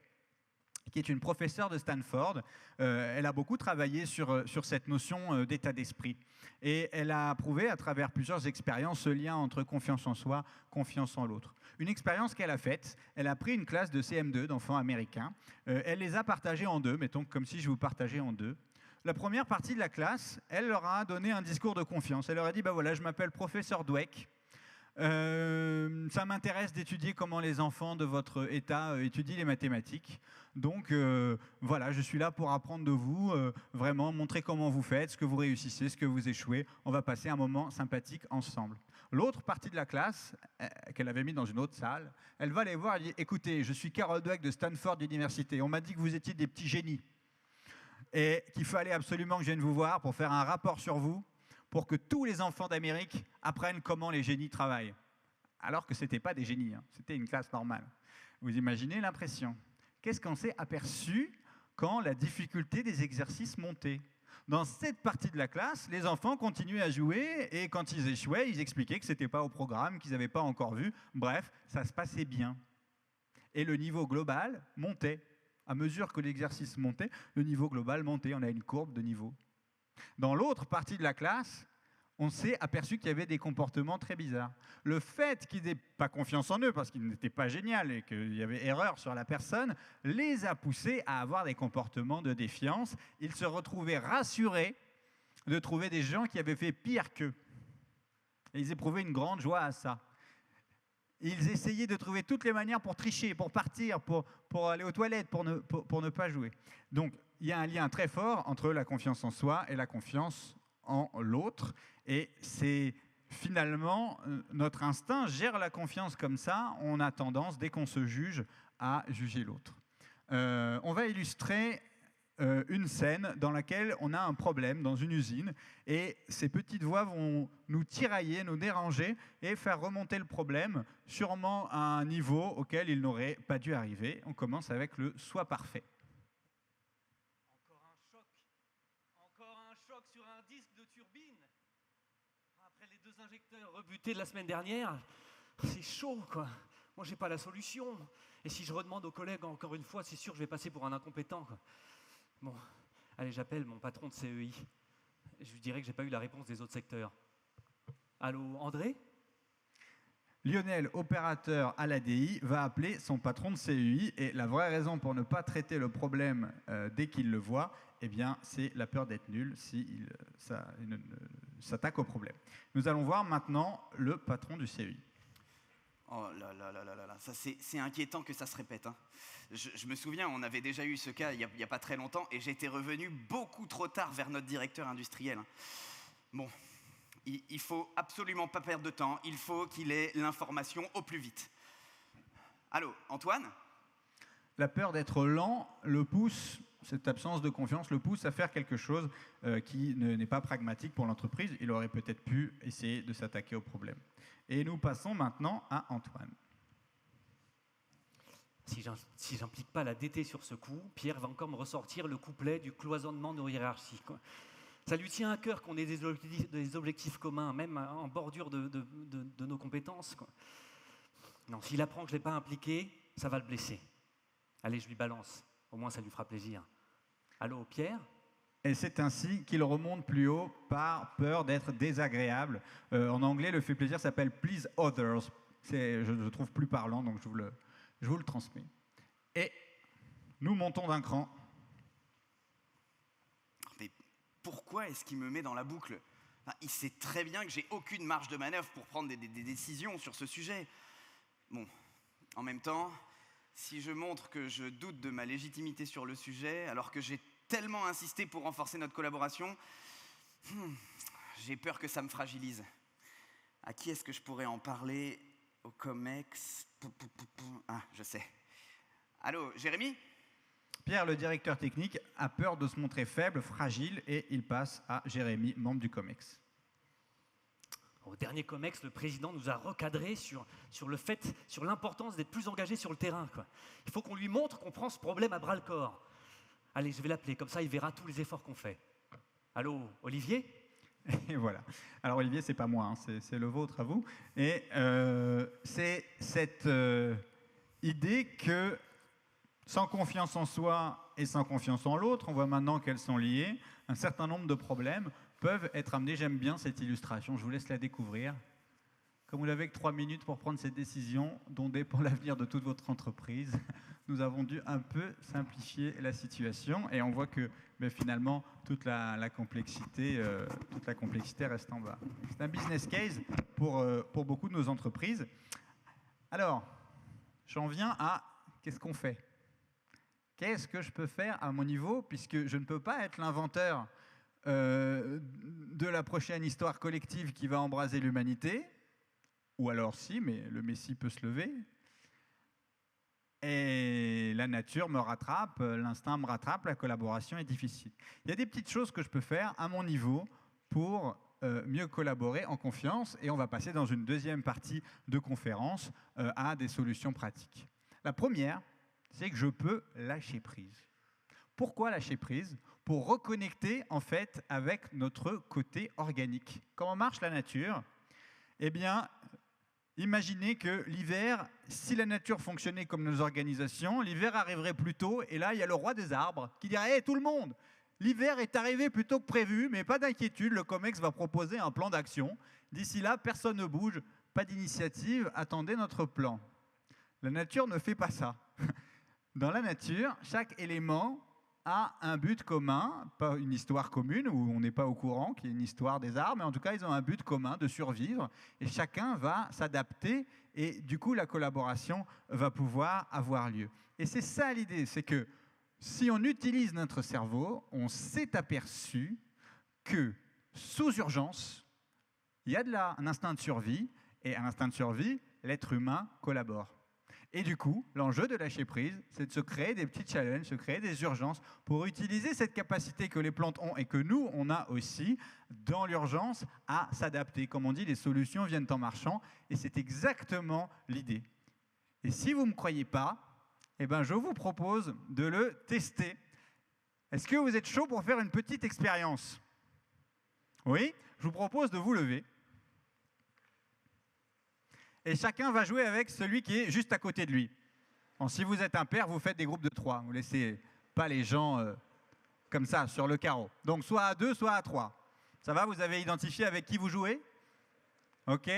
qui est une professeure de Stanford. Elle a beaucoup travaillé sur cette notion d'état d'esprit. Et elle a prouvé à travers plusieurs expériences ce lien entre confiance en soi, confiance en l'autre. Une expérience qu'elle a faite, elle a pris une classe de CM2 d'enfants américains. Elle les a partagés en deux, mettons comme si je vous partageais en deux. La première partie de la classe, elle leur a donné un discours de confiance. Elle leur a dit, voilà, je m'appelle professeur Dweck. Ça m'intéresse d'étudier comment les enfants de votre état étudient les mathématiques. Donc voilà, je suis là pour apprendre de vous, vraiment montrer comment vous faites, ce que vous réussissez, ce que vous échouez. On va passer un moment sympathique ensemble. L'autre partie de la classe, qu'elle avait mis dans une autre salle, elle va les voir et dit, écoutez, je suis Carol Dweck de Stanford University. On m'a dit que vous étiez des petits génies et qu'il fallait absolument que je vienne vous voir pour faire un rapport sur vous, pour que tous les enfants d'Amérique apprennent comment les génies travaillent. Alors que ce n'étaient pas des génies, hein, c'était une classe normale. Vous imaginez l'impression. Qu'est-ce qu'on s'est aperçu quand la difficulté des exercices montait? Dans cette partie de la classe, les enfants continuaient à jouer et quand ils échouaient, ils expliquaient que ce n'était pas au programme, qu'ils n'avaient pas encore vu. Bref, ça se passait bien. Et le niveau global montait. À mesure que l'exercice montait, le niveau global montait. On a une courbe de niveau. Dans l'autre partie de la classe, on s'est aperçu qu'il y avait des comportements très bizarres. Le fait qu'ils n'aient pas confiance en eux, parce qu'ils n'étaient pas géniaux et qu'il y avait erreur sur la personne, les a poussés à avoir des comportements de défiance. Ils se retrouvaient rassurés de trouver des gens qui avaient fait pire qu'eux. Et ils éprouvaient une grande joie à ça. Ils essayaient de trouver toutes les manières pour tricher, pour partir, pour aller aux toilettes, pour ne pas jouer. Donc, il y a un lien très fort entre la confiance en soi et la confiance en l'autre. Et c'est finalement, notre instinct gère la confiance comme ça. On a tendance, dès qu'on se juge, à juger l'autre. On va illustrer une scène dans laquelle on a un problème dans une usine et ces petites voix vont nous tirailler, nous déranger et faire remonter le problème sûrement à un niveau auquel il n'aurait pas dû arriver. On commence avec le soi parfait. Encore un choc sur un disque de turbine. Après les 2 injecteurs rebutés de la semaine dernière, c'est chaud quoi. Moi j'ai pas la solution. Et si je redemande aux collègues encore une fois, c'est sûr que je vais passer pour un incompétent quoi. Bon, allez, j'appelle mon patron de CEI. Je lui dirai que j'ai pas eu la réponse des autres secteurs. Allô, André ? Lionel, opérateur à l'ADI, va appeler son patron de CEI et la vraie raison pour ne pas traiter le problème dès qu'il le voit, eh bien, c'est la peur d'être nul s'il s'attaque au problème. Nous allons voir maintenant le patron du CEI. Oh là là là là là, ça c'est inquiétant que ça se répète. Hein. Je me souviens, on avait déjà eu ce cas il y a pas très longtemps et j'étais revenu beaucoup trop tard vers notre directeur industriel. Hein. Bon, il faut absolument pas perdre de temps, il faut qu'il ait l'information au plus vite. Allô, Antoine ? La peur d'être lent le pousse, cette absence de confiance le pousse à faire quelque chose qui n'est pas pragmatique pour l'entreprise. Il aurait peut-être pu essayer de s'attaquer au problème. Et nous passons maintenant à Antoine. Si j'implique pas la DT sur ce coup, Pierre va encore me ressortir le couplet du cloisonnement de nos hiérarchies. Quoi. Ça lui tient à cœur qu'on ait des objectifs communs, même en bordure de nos compétences. Quoi. Non, s'il apprend que je ne l'ai pas impliqué, ça va le blesser. Allez, je lui balance. Au moins, ça lui fera plaisir. Allô, Pierre ? Et c'est ainsi qu'il remonte plus haut par peur d'être désagréable. En anglais, le fait plaisir s'appelle « please others ». Je trouve plus parlant, donc je vous le transmets. Et nous montons d'un cran. Mais pourquoi est-ce qu'il me met dans la boucle ? Enfin, il sait très bien que j'ai aucune marge de manœuvre pour prendre des décisions sur ce sujet. Bon, en même temps, si je montre que je doute de ma légitimité sur le sujet, alors que j'ai tellement insisté pour renforcer notre collaboration, j'ai peur que ça me fragilise. À qui est-ce que je pourrais en parler ? Au COMEX ? Ah, je sais. Allô, Jérémy ? Pierre, le directeur technique, a peur de se montrer faible, fragile, et il passe à Jérémy, membre du COMEX. Au dernier COMEX, le président nous a recadré sur l'importance d'être plus engagé sur le terrain, quoi. Il faut qu'on lui montre qu'on prend ce problème à bras-le-corps. Allez, je vais l'appeler, comme ça il verra tous les efforts qu'on fait. Allô, Olivier ? Et voilà. Alors Olivier, c'est pas moi, hein, c'est le vôtre à vous. Et c'est cette idée que sans confiance en soi et sans confiance en l'autre, on voit maintenant qu'elles sont liées, un certain nombre de problèmes peuvent être amenés. J'aime bien cette illustration, je vous laisse la découvrir. Comme vous n'avez que 3 minutes pour prendre cette décision dont dépend l'avenir de toute votre entreprise, nous avons dû un peu simplifier la situation et on voit que finalement toute la complexité reste en bas. C'est un business case pour beaucoup de nos entreprises. Alors, j'en viens à qu'est-ce qu'on fait ? Qu'est-ce que je peux faire à mon niveau, puisque je ne peux pas être l'inventeur de la prochaine histoire collective qui va embraser l'humanité, ou alors si, mais le Messie peut se lever, et la nature me rattrape, l'instinct me rattrape, la collaboration est difficile. Il y a des petites choses que je peux faire à mon niveau pour mieux collaborer en confiance, et on va passer dans une deuxième partie de conférence à des solutions pratiques. La première, c'est que je peux lâcher prise. Pourquoi lâcher prise ? Pour reconnecter en fait avec notre côté organique. Comment marche la nature ? Eh bien, imaginez que l'hiver, si la nature fonctionnait comme nos organisations, l'hiver arriverait plus tôt, et là, il y a le roi des arbres qui dirait « Hey, tout le monde, l'hiver est arrivé plus tôt que prévu, mais pas d'inquiétude, le COMEX va proposer un plan d'action. D'ici là, personne ne bouge, pas d'initiative, attendez notre plan. » La nature ne fait pas ça. Dans la nature, chaque élément a un but commun, pas une histoire commune où on n'est pas au courant qu'il y a une histoire des arbres, mais en tout cas, ils ont un but commun de survivre et chacun va s'adapter et du coup, la collaboration va pouvoir avoir lieu. Et c'est ça l'idée, c'est que si on utilise notre cerveau, on s'est aperçu que sous urgence, il y a un instinct de survie et un instinct de survie, l'être humain collabore. Et du coup, l'enjeu de lâcher prise, c'est de se créer des petits challenges, se créer des urgences pour utiliser cette capacité que les plantes ont et que nous, on a aussi dans l'urgence à s'adapter. Comme on dit, les solutions viennent en marchant et c'est exactement l'idée. Et si vous ne me croyez pas, eh ben, je vous propose de le tester. Est-ce que vous êtes chaud pour faire une petite expérience ? Oui ? Je vous propose de vous lever. Et chacun va jouer avec celui qui est juste à côté de lui. Bon, si vous êtes un pair, vous faites des groupes de 3. Vous ne laissez pas les gens comme ça, sur le carreau. Donc, soit à 2, soit à 3. Ça va, vous avez identifié avec qui vous jouez ? OK ?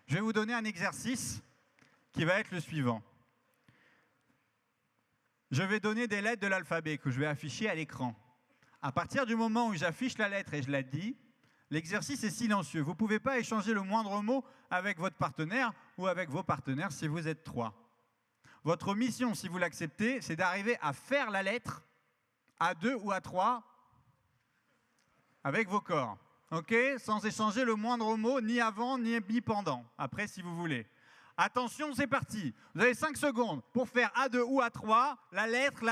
Je vais vous donner un exercice qui va être le suivant. Je vais donner des lettres de l'alphabet que je vais afficher à l'écran. À partir du moment où j'affiche la lettre et je la dis, l'exercice est silencieux. Vous ne pouvez pas échanger le moindre mot avec votre partenaire ou avec vos partenaires si vous êtes 3. Votre mission, si vous l'acceptez, c'est d'arriver à faire la lettre à 2 ou à 3 avec vos corps. OK ? Sans échanger le moindre mot, ni avant, ni pendant. Après, si vous voulez. Attention, c'est parti. Vous avez 5 secondes pour faire à 2 ou à 3 la lettre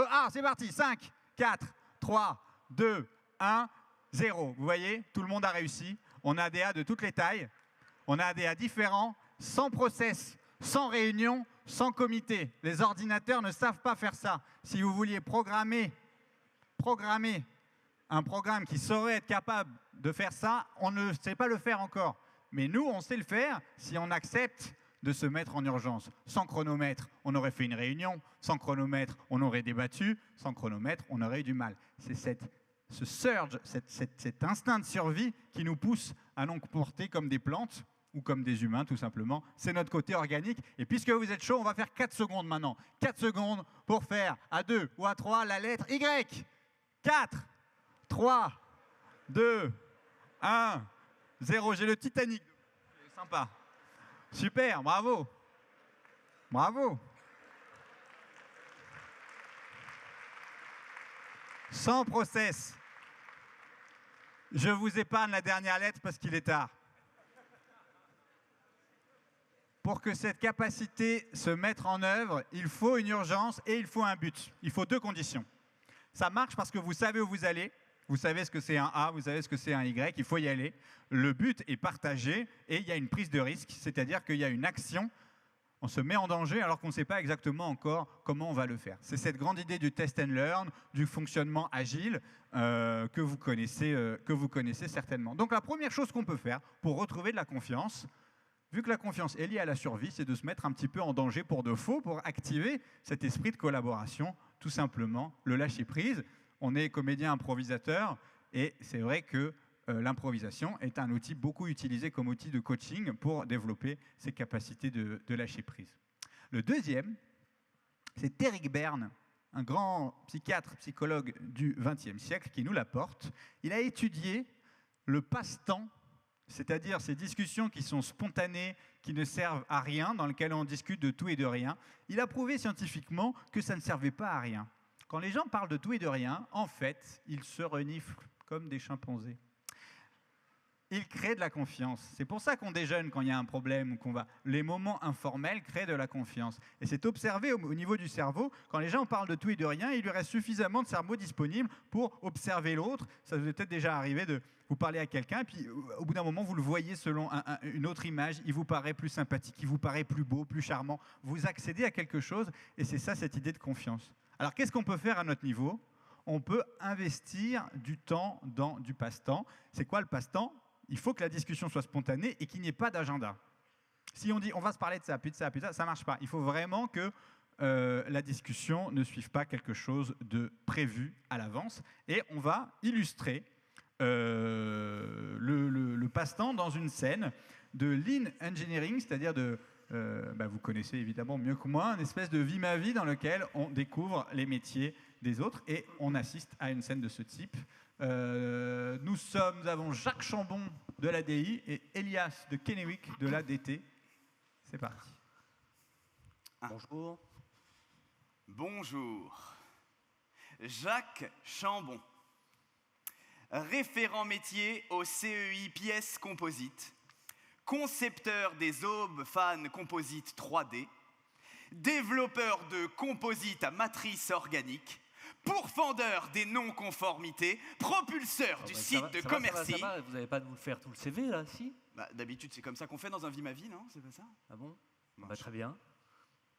A. C'est parti. 5, 4, 3, 2, 1... 0. Vous voyez, tout le monde a réussi. On a des A de toutes les tailles. On a des A différents, sans process, sans réunion, sans comité. Les ordinateurs ne savent pas faire ça. Si vous vouliez programmer un programme qui saurait être capable de faire ça, on ne sait pas le faire encore. Mais nous, on sait le faire si on accepte de se mettre en urgence. Sans chronomètre, on aurait fait une réunion. Sans chronomètre, on aurait débattu. Sans chronomètre, on aurait eu du mal. C'est ce surge, cet instinct de survie qui nous pousse à nous comporter comme des plantes ou comme des humains, tout simplement. C'est notre côté organique. Et puisque vous êtes chaud, on va faire 4 secondes maintenant. 4 secondes pour faire à 2 ou à 3 la lettre Y. 4, 3, 2, 1, 0. J'ai le Titanic. C'est sympa. Super, bravo. Bravo. Sans process. Je vous épargne la dernière lettre parce qu'il est tard. Pour que cette capacité se mette en œuvre, il faut une urgence et il faut un but. Il faut 2 conditions. Ça marche parce que vous savez où vous allez, Vous savez ce que c'est un A, vous savez ce que c'est un Y, il faut y aller. Le but est partagé et il y a une prise de risque, c'est-à-dire qu'il y a une action. On se met en danger alors qu'on ne sait pas exactement encore comment on va le faire. C'est cette grande idée du test and learn, du fonctionnement agile que vous connaissez certainement. Donc la première chose qu'on peut faire pour retrouver de la confiance, vu que la confiance est liée à la survie, c'est de se mettre un petit peu en danger pour de faux, pour activer cet esprit de collaboration, tout simplement le lâcher prise. On est comédien improvisateur et c'est vrai que l'improvisation est un outil beaucoup utilisé comme outil de coaching pour développer ses capacités de lâcher prise. Le deuxième, c'est Eric Berne, un grand psychiatre, psychologue du XXe siècle qui nous l'apporte. Il a étudié le passe-temps, c'est-à-dire ces discussions qui sont spontanées, qui ne servent à rien, dans lesquelles on discute de tout et de rien. Il a prouvé scientifiquement que ça ne servait pas à rien. Quand les gens parlent de tout et de rien, en fait, ils se reniflent comme des chimpanzés. Il crée de la confiance. C'est pour ça qu'on déjeune quand il y a un problème ou qu'on va. Les moments informels créent de la confiance. Et c'est observé au niveau du cerveau. Quand les gens parlent de tout et de rien, il lui reste suffisamment de cerveau disponible pour observer l'autre. Ça vous est peut-être déjà arrivé de vous parler à quelqu'un, et puis au bout d'un moment, vous le voyez selon une autre image. Il vous paraît plus sympathique, il vous paraît plus beau, plus charmant. Vous accédez à quelque chose, et c'est ça, cette idée de confiance. Alors, qu'est-ce qu'on peut faire à notre niveau ? On peut investir du temps dans du passe-temps. C'est quoi le passe-temps ? Il faut que la discussion soit spontanée et qu'il n'y ait pas d'agenda. Si on dit on va se parler de ça, puis de ça, puis de ça, ça ne marche pas. Il faut vraiment que la discussion ne suive pas quelque chose de prévu à l'avance. Et on va illustrer le passe-temps dans une scène de lean engineering, c'est-à-dire vous connaissez évidemment mieux que moi, une espèce de vie ma vie dans lequel on découvre les métiers des autres et on assiste à une scène de ce type. Nous avons Jacques Chambon de l'ADI et Elias de Kennewick de l'ADT. C'est parti. Bonjour. Bonjour. Jacques Chambon, référent métier au CEI pièces composites, concepteur des aubes fan composite 3D, développeur de composites à matrice organique, pourfendeur des non-conformités, propulseur du site de Commercy. Ça va, vous n'allez pas nous faire tout le CV là, si ? D'habitude, c'est comme ça qu'on fait dans un Vie ma vie, non ? C'est pas ça ? Ah bon ? Très bien.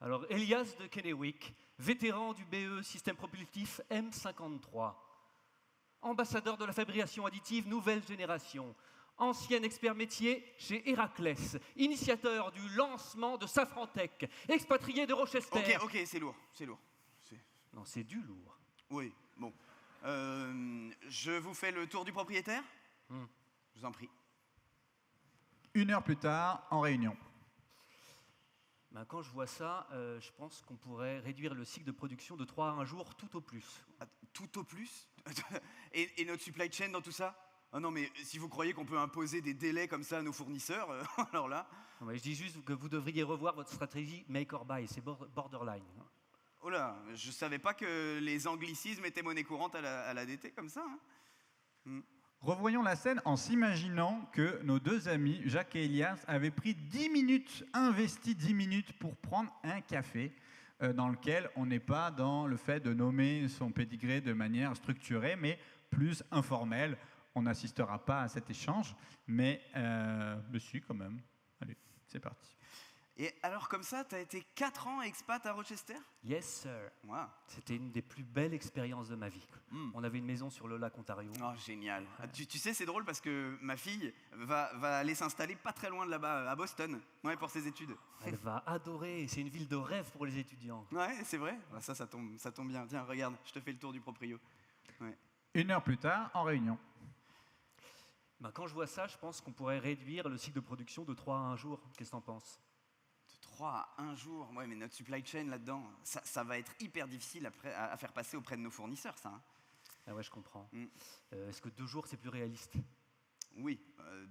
Alors, Elias de Kennewick, vétéran du BE Système Propulsif M53, ambassadeur de la fabrication additive nouvelle génération, ancien expert métier chez Héraclès, initiateur du lancement de Safrantech, expatrié de Rochester. Ok, c'est lourd. Non, c'est du lourd. Oui, bon. Je vous fais le tour du propriétaire ? Je vous en prie. 1 heure plus tard, en réunion. Quand je vois ça, je pense qu'on pourrait réduire le cycle de production de 3 à 1 jour tout au plus. Tout au plus ? et notre supply chain dans tout ça ? Ah non, mais si vous croyez qu'on peut imposer des délais comme ça à nos fournisseurs, alors là... Non, mais je dis juste que vous devriez revoir votre stratégie make or buy, c'est borderline. Oh là, je savais pas que les anglicismes étaient monnaie courante à l'ADT comme ça. Revoyons la scène en s'imaginant que nos deux amis, Jacques et Elias, avaient pris 10 minutes, investi 10 minutes pour prendre un café dans lequel on n'est pas dans le fait de nommer son pédigré de manière structurée, mais plus informelle. On n'assistera pas à cet échange, mais si quand même. Allez, c'est parti. Et alors comme ça, tu as été 4 ans expat à Rochester ? Yes, sir. Wow. C'était une des plus belles expériences de ma vie. On avait une maison sur le lac Ontario. Oh, génial. Tu sais, c'est drôle parce que ma fille va aller s'installer pas très loin de là-bas, à Boston, pour ses études. Elle va adorer. C'est une ville de rêve pour les étudiants. Ouais, c'est vrai. Ça tombe bien. Tiens, regarde, je te fais le tour du proprio. Ouais. 1 heure plus tard, en réunion. Quand je vois ça, je pense qu'on pourrait réduire le cycle de production de 3 à 1 jour. Qu'est-ce que t'en penses ? 3 à 1 jour, ouais, mais notre supply chain là-dedans, ça va être hyper difficile à faire passer auprès de nos fournisseurs, ça. Ah ouais, je comprends. Est-ce que 2 jours, c'est plus réaliste ? Oui,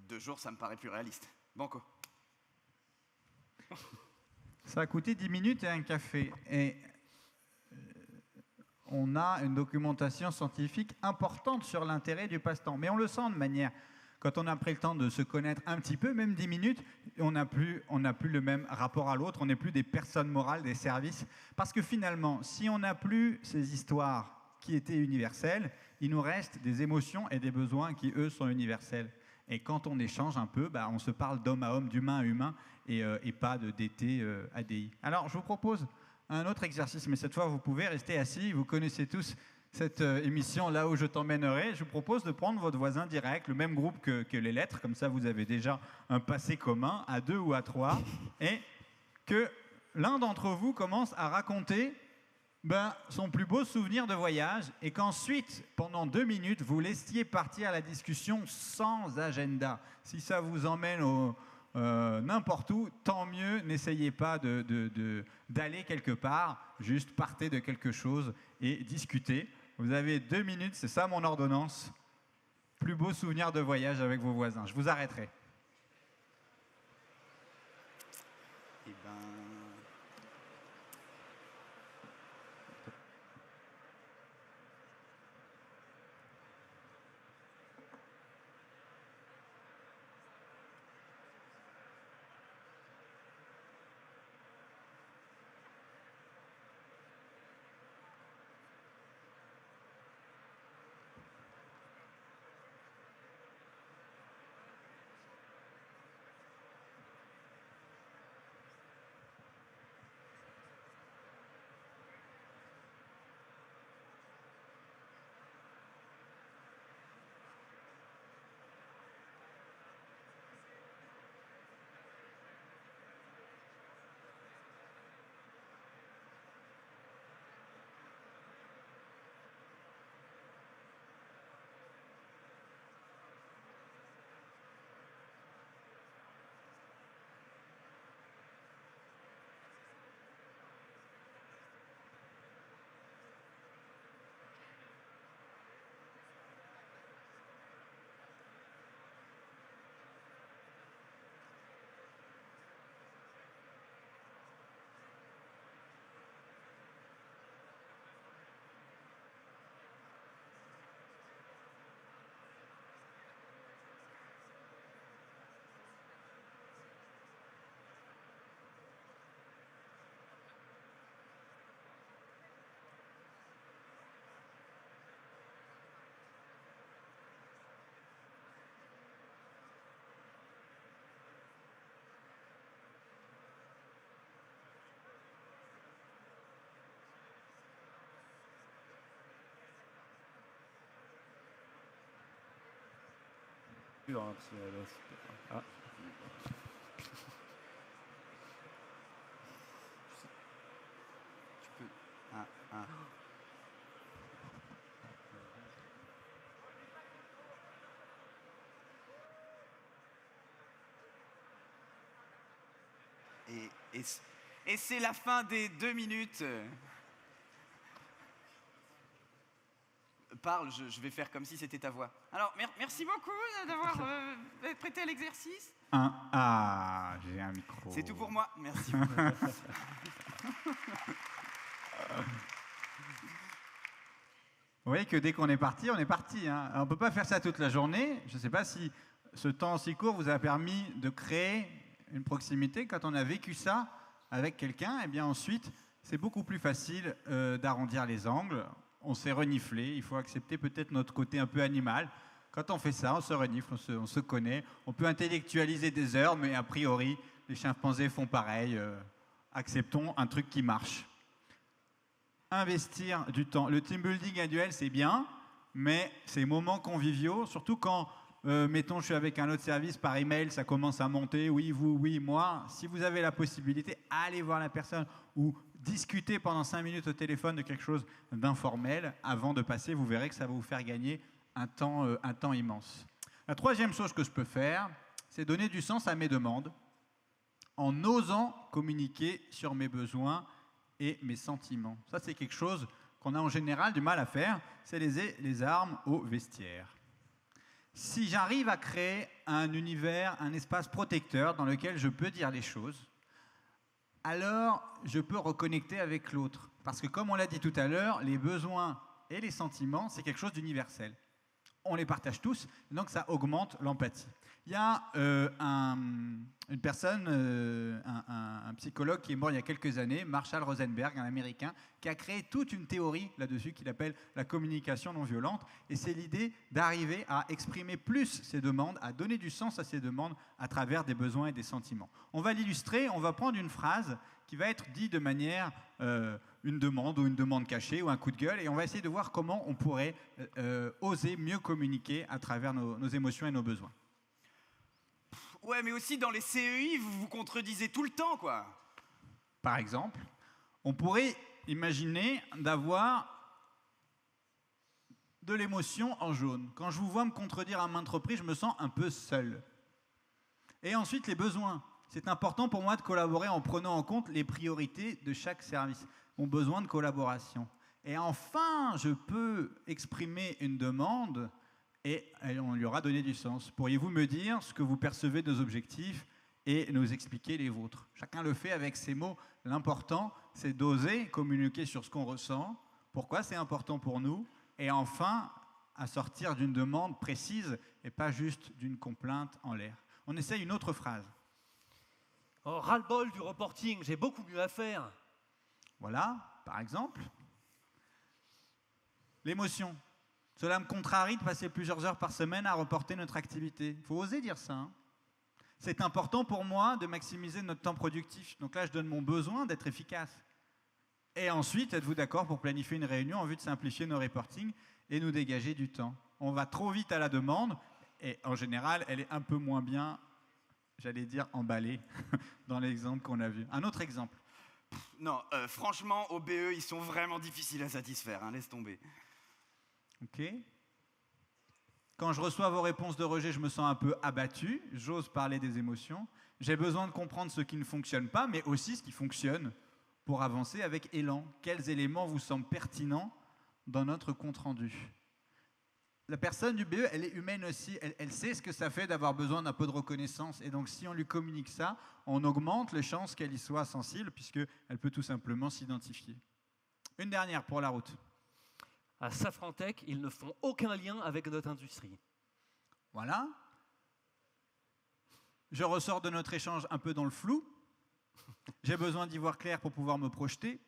2 jours, ça me paraît plus réaliste. Banco. Ça a coûté 10 minutes et un café. Et on a une documentation scientifique importante sur l'intérêt du passe-temps. Mais on le sent de manière... Quand on a pris le temps de se connaître un petit peu, même 10 minutes, on n'a plus le même rapport à l'autre, on n'est plus des personnes morales, des services. Parce que finalement, si on n'a plus ces histoires qui étaient universelles, il nous reste des émotions et des besoins qui, eux, sont universels. Et quand on échange un peu, on se parle d'homme à homme, d'humain à humain, et pas de DT à DI. Alors, je vous propose un autre exercice, mais cette fois, vous pouvez rester assis. Vous connaissez tous cette émission Là où je t'emmènerai. Je vous propose de prendre votre voisin direct, le même groupe que les lettres, comme ça vous avez déjà un passé commun, à 2 ou à 3, et que l'un d'entre vous commence à raconter son plus beau souvenir de voyage, et qu'ensuite, pendant 2 minutes, vous laissiez partir la discussion sans agenda. Si ça vous emmène n'importe où, tant mieux, n'essayez pas d'aller quelque part, juste partez de quelque chose et discutez. Vous avez 2 minutes, c'est ça mon ordonnance. Plus beau souvenir de voyage avec vos voisins. Je vous arrêterai. Eh ben... Ah. Tu peux... Ah. Et c'est la fin des 2 minutes. Parle, je vais faire comme si c'était ta voix. Alors, merci beaucoup d'avoir prêté à l'exercice. J'ai un micro. C'est tout pour moi, merci. Vous voyez que dès qu'on est parti, on est parti. Hein. On ne peut pas faire ça toute la journée. Je ne sais pas si ce temps si court vous a permis de créer une proximité. Quand on a vécu ça avec quelqu'un, et bien ensuite, c'est beaucoup plus facile d'arrondir les angles. On s'est reniflé. Il faut accepter peut-être notre côté un peu animal. Quand on fait ça, on se renifle, on se connaît. On peut intellectualiser des heures, mais a priori, les chimpanzés font pareil. Acceptons un truc qui marche. Investir du temps. Le team building annuel, c'est bien, mais ces moments conviviaux, surtout quand, mettons, je suis avec un autre service par email, ça commence à monter, oui, vous, oui, moi. Si vous avez la possibilité, allez voir la personne ou discutez pendant 5 minutes au téléphone de quelque chose d'informel avant de passer. Vous verrez que ça va vous faire gagner un temps immense. La troisième chose que je peux faire, c'est donner du sens à mes demandes en osant communiquer sur mes besoins et mes sentiments. Ça, c'est quelque chose qu'on a en général du mal à faire, c'est les armes au vestiaire. Si j'arrive à créer un univers, un espace protecteur dans lequel je peux dire les choses, alors je peux reconnecter avec l'autre. Parce que comme on l'a dit tout à l'heure, les besoins et les sentiments, c'est quelque chose d'universel. on les partage tous, donc ça augmente l'empathie. Il y a une personne, un psychologue qui est mort il y a quelques années, Marshall Rosenberg, un Américain, qui a créé toute une théorie là-dessus qu'il appelle la communication non violente. Et c'est l'idée d'arriver à exprimer plus ses demandes, à donner du sens à ses demandes à travers des besoins et des sentiments. On va l'illustrer, on va prendre une phrase qui va être dite de manière une demande ou une demande cachée ou un coup de gueule, et on va essayer de voir comment on pourrait oser mieux communiquer à travers nos émotions et nos besoins. Ouais, mais aussi dans les CEI, vous vous contredisez tout le temps, quoi. Par exemple, on pourrait imaginer d'avoir de l'émotion en jaune. Quand je vous vois me contredire à maintes reprises, je me sens un peu seul. Et ensuite, les besoins. C'est important pour moi de collaborer en prenant en compte les priorités de chaque service, mon besoin de collaboration. Et enfin, je peux exprimer une demande et on lui aura donné du sens. Pourriez-vous me dire ce que vous percevez de nos objectifs et nous expliquer les vôtres? Chacun le fait avec ses mots. L'important, c'est d'oser communiquer sur ce qu'on ressent, pourquoi c'est important pour nous, et enfin, à sortir d'une demande précise et pas juste d'une complainte en l'air. On essaye une autre phrase. Oh, ras-le-bol du reporting, j'ai beaucoup mieux à faire. Voilà, par exemple. L'émotion. Cela me contrarie de passer plusieurs heures par semaine à reporter notre activité. Il faut oser dire ça. C'est important pour moi de maximiser notre temps productif. Donc là, je donne mon besoin d'être efficace. Et ensuite, êtes-vous d'accord pour planifier une réunion en vue de simplifier nos reportings et nous dégager du temps? On va trop vite à la demande et en général, elle est un peu moins bien, j'allais dire, emballée dans l'exemple qu'on a vu. Un autre exemple. Non, franchement, au BE, ils sont vraiment difficiles à satisfaire, hein, laisse tomber. Ok. Quand je reçois vos réponses de rejet, je me sens un peu abattu. J'ose parler des émotions. J'ai besoin de comprendre ce qui ne fonctionne pas, mais aussi ce qui fonctionne pour avancer avec élan. Quels éléments vous semblent pertinents dans notre compte-rendu? La personne du BE, elle est humaine aussi. Elle sait ce que ça fait d'avoir besoin d'un peu de reconnaissance. Et donc, si on lui communique ça, on augmente les chances qu'elle y soit sensible, puisqu'elle peut tout simplement s'identifier. Une dernière pour la route. À Safrantech, ils ne font aucun lien avec notre industrie. Voilà. Je ressors de notre échange un peu dans le flou. J'ai besoin d'y voir clair pour pouvoir me projeter.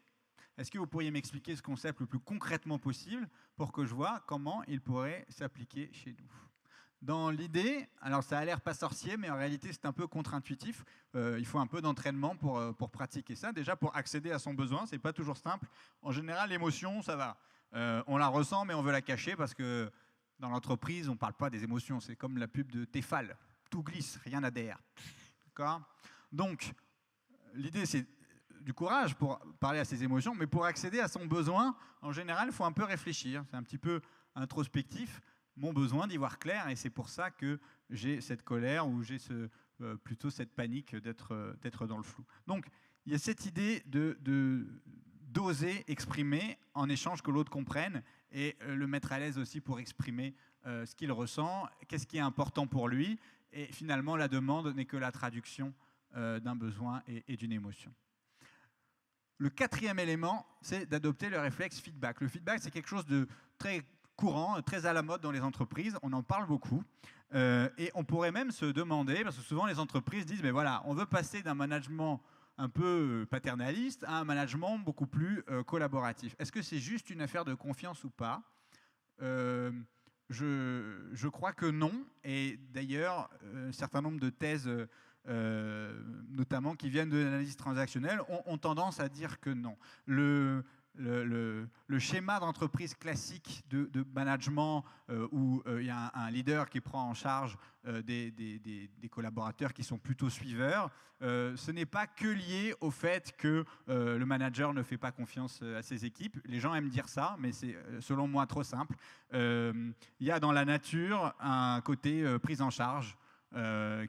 Est-ce que vous pourriez m'expliquer ce concept le plus concrètement possible pour que je vois comment il pourrait s'appliquer chez nous? Dans l'idée, alors ça a l'air pas sorcier, mais en réalité c'est un peu contre-intuitif. Il faut un peu d'entraînement pour pratiquer ça. Déjà, pour accéder à son besoin, c'est pas toujours simple. En général, l'émotion, ça va. On la ressent, mais on veut la cacher parce que dans l'entreprise, on ne parle pas des émotions. C'est comme la pub de Tefal. Tout glisse, rien n'adhère. D'accord? Donc, l'idée, c'est du courage pour parler à ses émotions, mais pour accéder à son besoin, en général, il faut un peu réfléchir. C'est un petit peu introspectif, mon besoin d'y voir clair, et c'est pour ça que j'ai cette colère ou j'ai plutôt cette panique d'être dans le flou. Donc, il y a cette idée d'oser exprimer en échange que l'autre comprenne et le mettre à l'aise aussi pour exprimer ce qu'il ressent, qu'est-ce qui est important pour lui, et finalement la demande n'est que la traduction d'un besoin et d'une émotion. Le quatrième élément, c'est d'adopter le réflexe feedback. Le feedback, c'est quelque chose de très courant, très à la mode dans les entreprises, on en parle beaucoup, et on pourrait même se demander, parce que souvent les entreprises disent, mais voilà, on veut passer d'un management un peu paternaliste à un management beaucoup plus collaboratif. Est-ce que c'est juste une affaire de confiance ou pas? Je crois que non. Et d'ailleurs, un certain nombre de thèses, notamment qui viennent de l'analyse transactionnelle, ont tendance à dire que non. Le schéma d'entreprise classique de management où il y a un leader qui prend en charge des collaborateurs qui sont plutôt suiveurs, ce n'est pas que lié au fait que le manager ne fait pas confiance à ses équipes. Les gens aiment dire ça, mais c'est selon moi trop simple. Il y a dans la nature un côté prise en charge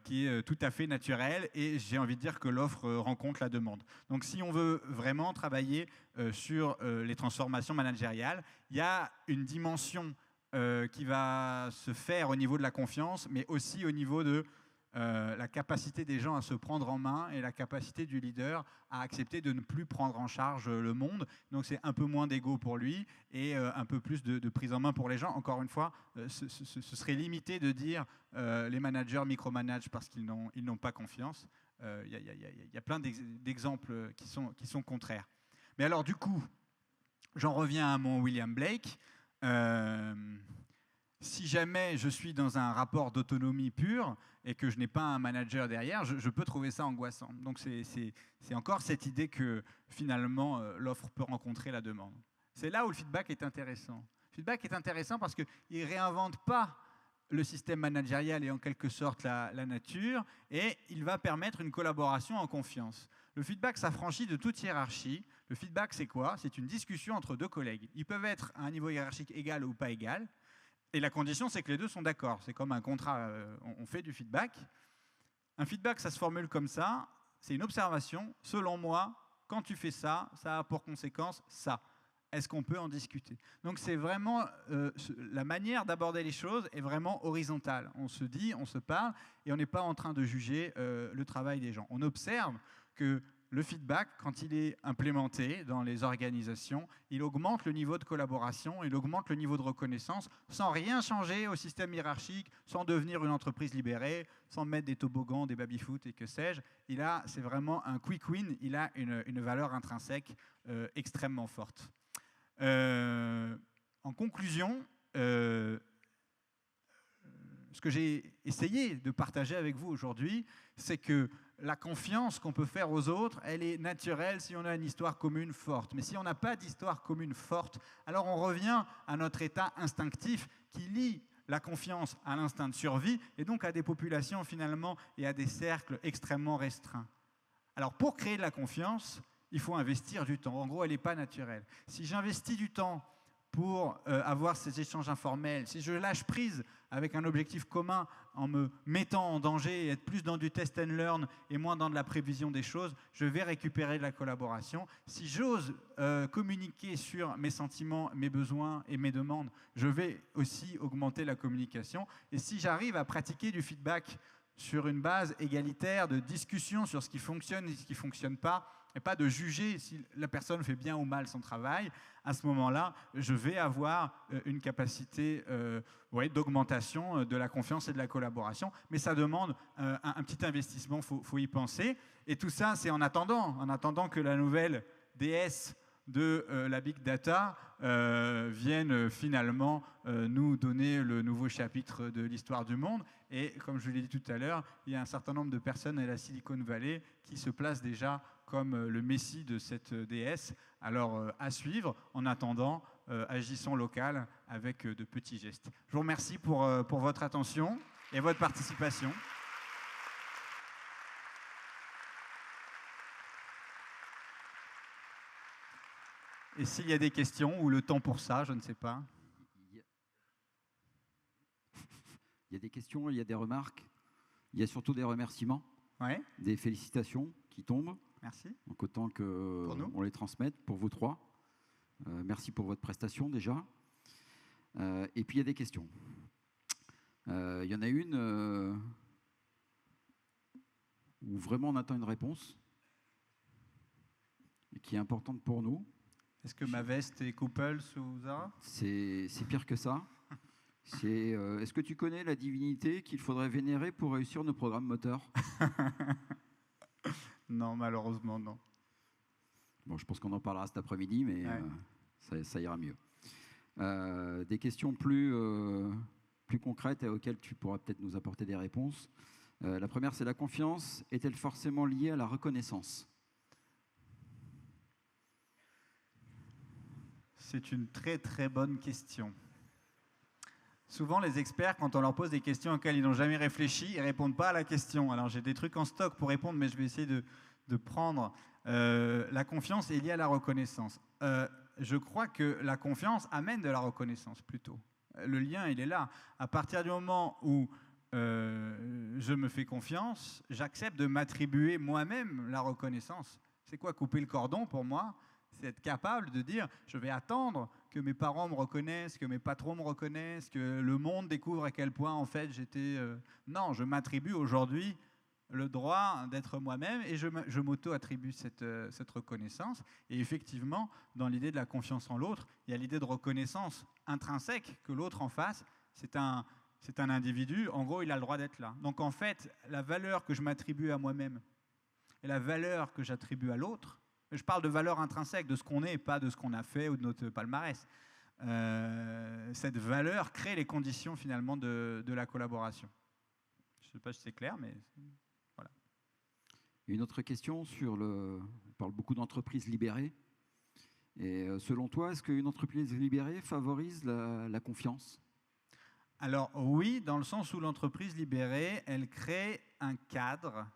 qui est tout à fait naturel, et j'ai envie de dire que l'offre rencontre la demande. Donc si on veut vraiment travailler sur les transformations managériales, il y a une dimension qui va se faire au niveau de la confiance, mais aussi au niveau de la capacité des gens à se prendre en main et la capacité du leader à accepter de ne plus prendre en charge le monde. Donc c'est un peu moins d'ego pour lui et un peu plus de prise en main pour les gens. Encore une fois, ce serait limité de dire les managers micromanagent parce qu'ils n'ont pas confiance. Il y a plein d'exemples qui sont contraires. Mais alors du coup, j'en reviens à mon William Blake. Si jamais je suis dans un rapport d'autonomie pure et que je n'ai pas un manager derrière, je peux trouver ça angoissant. Donc c'est encore cette idée que finalement l'offre peut rencontrer la demande. C'est là où le feedback est intéressant. Le feedback est intéressant parce qu'il ne réinvente pas le système managérial et en quelque sorte la nature, et il va permettre une collaboration en confiance. Le feedback s'affranchit de toute hiérarchie. Le feedback, c'est quoi? C'est une discussion entre deux collègues. Ils peuvent être à un niveau hiérarchique égal ou pas égal, et la condition, c'est que les deux sont d'accord. C'est comme un contrat, on fait du feedback. Un feedback, ça se formule comme ça, c'est une observation. Selon moi, quand tu fais ça, ça a pour conséquence ça. Est-ce qu'on peut en discuter? Donc c'est vraiment, la manière d'aborder les choses est vraiment horizontale. On se dit, on se parle, et on n'est pas en train de juger le travail des gens. On observe que le feedback, quand il est implémenté dans les organisations, il augmente le niveau de collaboration, il augmente le niveau de reconnaissance, sans rien changer au système hiérarchique, sans devenir une entreprise libérée, sans mettre des toboggans, des baby-foot et que sais-je. C'est vraiment un quick win, il a une valeur intrinsèque extrêmement forte. En conclusion, ce que j'ai essayé de partager avec vous aujourd'hui, c'est que la confiance qu'on peut faire aux autres, elle est naturelle si on a une histoire commune forte. Mais si on n'a pas d'histoire commune forte, alors on revient à notre état instinctif qui lie la confiance à l'instinct de survie et donc à des populations finalement et à des cercles extrêmement restreints. Alors pour créer de la confiance, il faut investir du temps. En gros, elle n'est pas naturelle. Si j'investis du temps pour avoir ces échanges informels, si je lâche prise avec un objectif commun en me mettant en danger et être plus dans du test and learn et moins dans de la prévision des choses, je vais récupérer de la collaboration. Si j'ose communiquer sur mes sentiments, mes besoins et mes demandes, je vais aussi augmenter la communication. Et si j'arrive à pratiquer du feedback sur une base égalitaire de discussion sur ce qui fonctionne et ce qui ne fonctionne pas, et pas de juger si la personne fait bien ou mal son travail, à ce moment-là, je vais avoir une capacité d'augmentation de la confiance et de la collaboration. Mais ça demande un petit investissement, il faut y penser. Et tout ça, c'est en attendant que la nouvelle déesse de la Big Data vienne finalement nous donner le nouveau chapitre de l'histoire du monde. Et comme je l'ai dit tout à l'heure, il y a un certain nombre de personnes à la Silicon Valley qui se placent déjà comme le messie de cette déesse. Alors à suivre, en attendant, agissons local avec de petits gestes. Je vous remercie pour votre attention et votre participation. Et s'il y a des questions ou le temps pour ça, je ne sais pas. Il y a des questions, il y a des remarques, il y a surtout des remerciements, ouais. Des félicitations qui tombent. Merci. Donc autant qu'on les transmette pour vous trois. Merci pour votre prestation déjà. Et puis il y a des questions. Il y en a une où vraiment on attend une réponse qui est importante pour nous. Est-ce que ma veste est Couples ou Zara? C'est pire que ça. Est-ce que tu connais la divinité qu'il faudrait vénérer pour réussir nos programmes moteurs? Non, malheureusement, non. Bon, je pense qu'on en parlera cet après-midi, mais ouais. Ça ira mieux. Des questions plus concrètes et auxquelles tu pourras peut-être nous apporter des réponses. La première, c'est la confiance est-elle forcément liée à la reconnaissance? C'est une très très bonne question. Souvent, les experts, quand on leur pose des questions auxquelles ils n'ont jamais réfléchi, ils ne répondent pas à la question. Alors, j'ai des trucs en stock pour répondre, mais je vais essayer de prendre. La confiance est liée à la reconnaissance. Je crois que la confiance amène de la reconnaissance, plutôt. Le lien, il est là. À partir du moment où je me fais confiance, j'accepte de m'attribuer moi-même la reconnaissance. C'est quoi couper le cordon pour moi? C'est être capable de dire, je vais attendre que mes parents me reconnaissent, que mes patrons me reconnaissent, que le monde découvre à quel point, en fait, j'étais... Non, je m'attribue aujourd'hui le droit d'être moi-même et je m'auto-attribue cette reconnaissance. Et effectivement, dans l'idée de la confiance en l'autre, il y a l'idée de reconnaissance intrinsèque que l'autre en face, c'est un individu, en gros, il a le droit d'être là. Donc en fait, la valeur que je m'attribue à moi-même et la valeur que j'attribue à l'autre, je parle de valeur intrinsèque, de ce qu'on est, pas de ce qu'on a fait ou de notre palmarès. Cette valeur crée les conditions finalement de la collaboration. Je ne sais pas si c'est clair, mais voilà. Une autre question sur on parle beaucoup d'entreprises libérées. Et selon toi, est-ce qu'une entreprise libérée favorise la confiance ? Alors oui, dans le sens où l'entreprise libérée, elle crée un cadre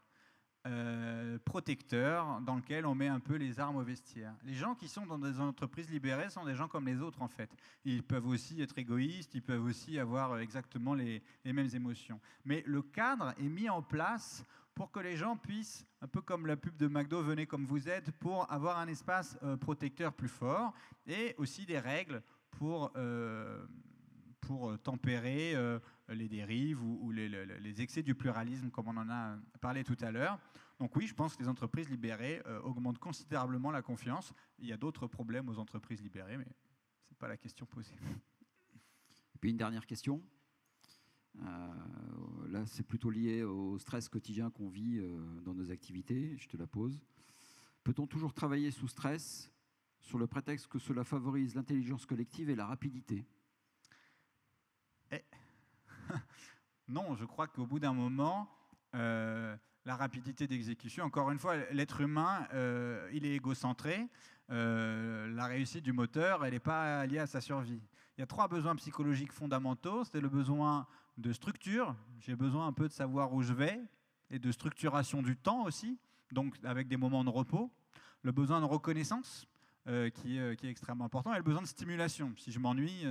protecteur dans lequel on met un peu les armes au vestiaire. Les gens qui sont dans des entreprises libérées sont des gens comme les autres en fait. Ils peuvent aussi être égoïstes, ils peuvent aussi avoir exactement les mêmes émotions. Mais le cadre est mis en place pour que les gens puissent, un peu comme la pub de McDo, venez comme vous êtes, pour avoir un espace protecteur plus fort et aussi des règles pour tempérer les dérives ou les excès du pluralisme, comme on en a parlé tout à l'heure. Donc oui, je pense que les entreprises libérées augmentent considérablement la confiance. Il y a d'autres problèmes aux entreprises libérées, mais ce n'est pas la question posée. Et puis une dernière question. Là, c'est plutôt lié au stress quotidien qu'on vit dans nos activités. Je te la pose. Peut-on toujours travailler sous stress sur le prétexte que cela favorise l'intelligence collective et la rapidité ? Non, je crois qu'au bout d'un moment, la rapidité d'exécution, encore une fois, l'être humain, il est égocentré. La réussite du moteur, elle n'est pas liée à sa survie. Il y a 3 besoins psychologiques fondamentaux. C'est le besoin de structure. J'ai besoin un peu de savoir où je vais et de structuration du temps aussi, donc avec des moments de repos. Le besoin de reconnaissance, qui est extrêmement important, et le besoin de stimulation. Si je m'ennuie,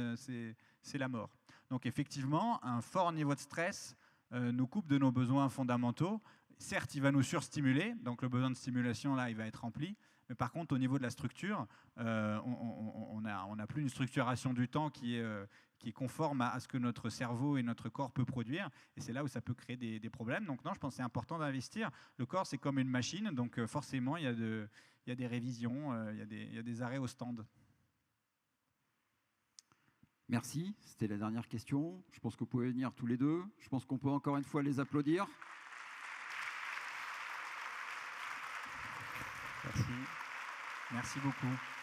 c'est la mort. Donc effectivement, un fort niveau de stress nous coupe de nos besoins fondamentaux. Certes, il va nous surstimuler, donc le besoin de stimulation, là, il va être rempli. Mais par contre, au niveau de la structure, on n'a plus une structuration du temps qui est conforme à ce que notre cerveau et notre corps peut produire. Et c'est là où ça peut créer des problèmes. Donc non, je pense que c'est important d'investir. Le corps, c'est comme une machine, donc forcément, il y a des révisions, il y a des arrêts au stand. Merci, c'était la dernière question. Je pense que vous pouvez venir tous les deux. Je pense qu'on peut encore une fois les applaudir. Merci. Merci beaucoup.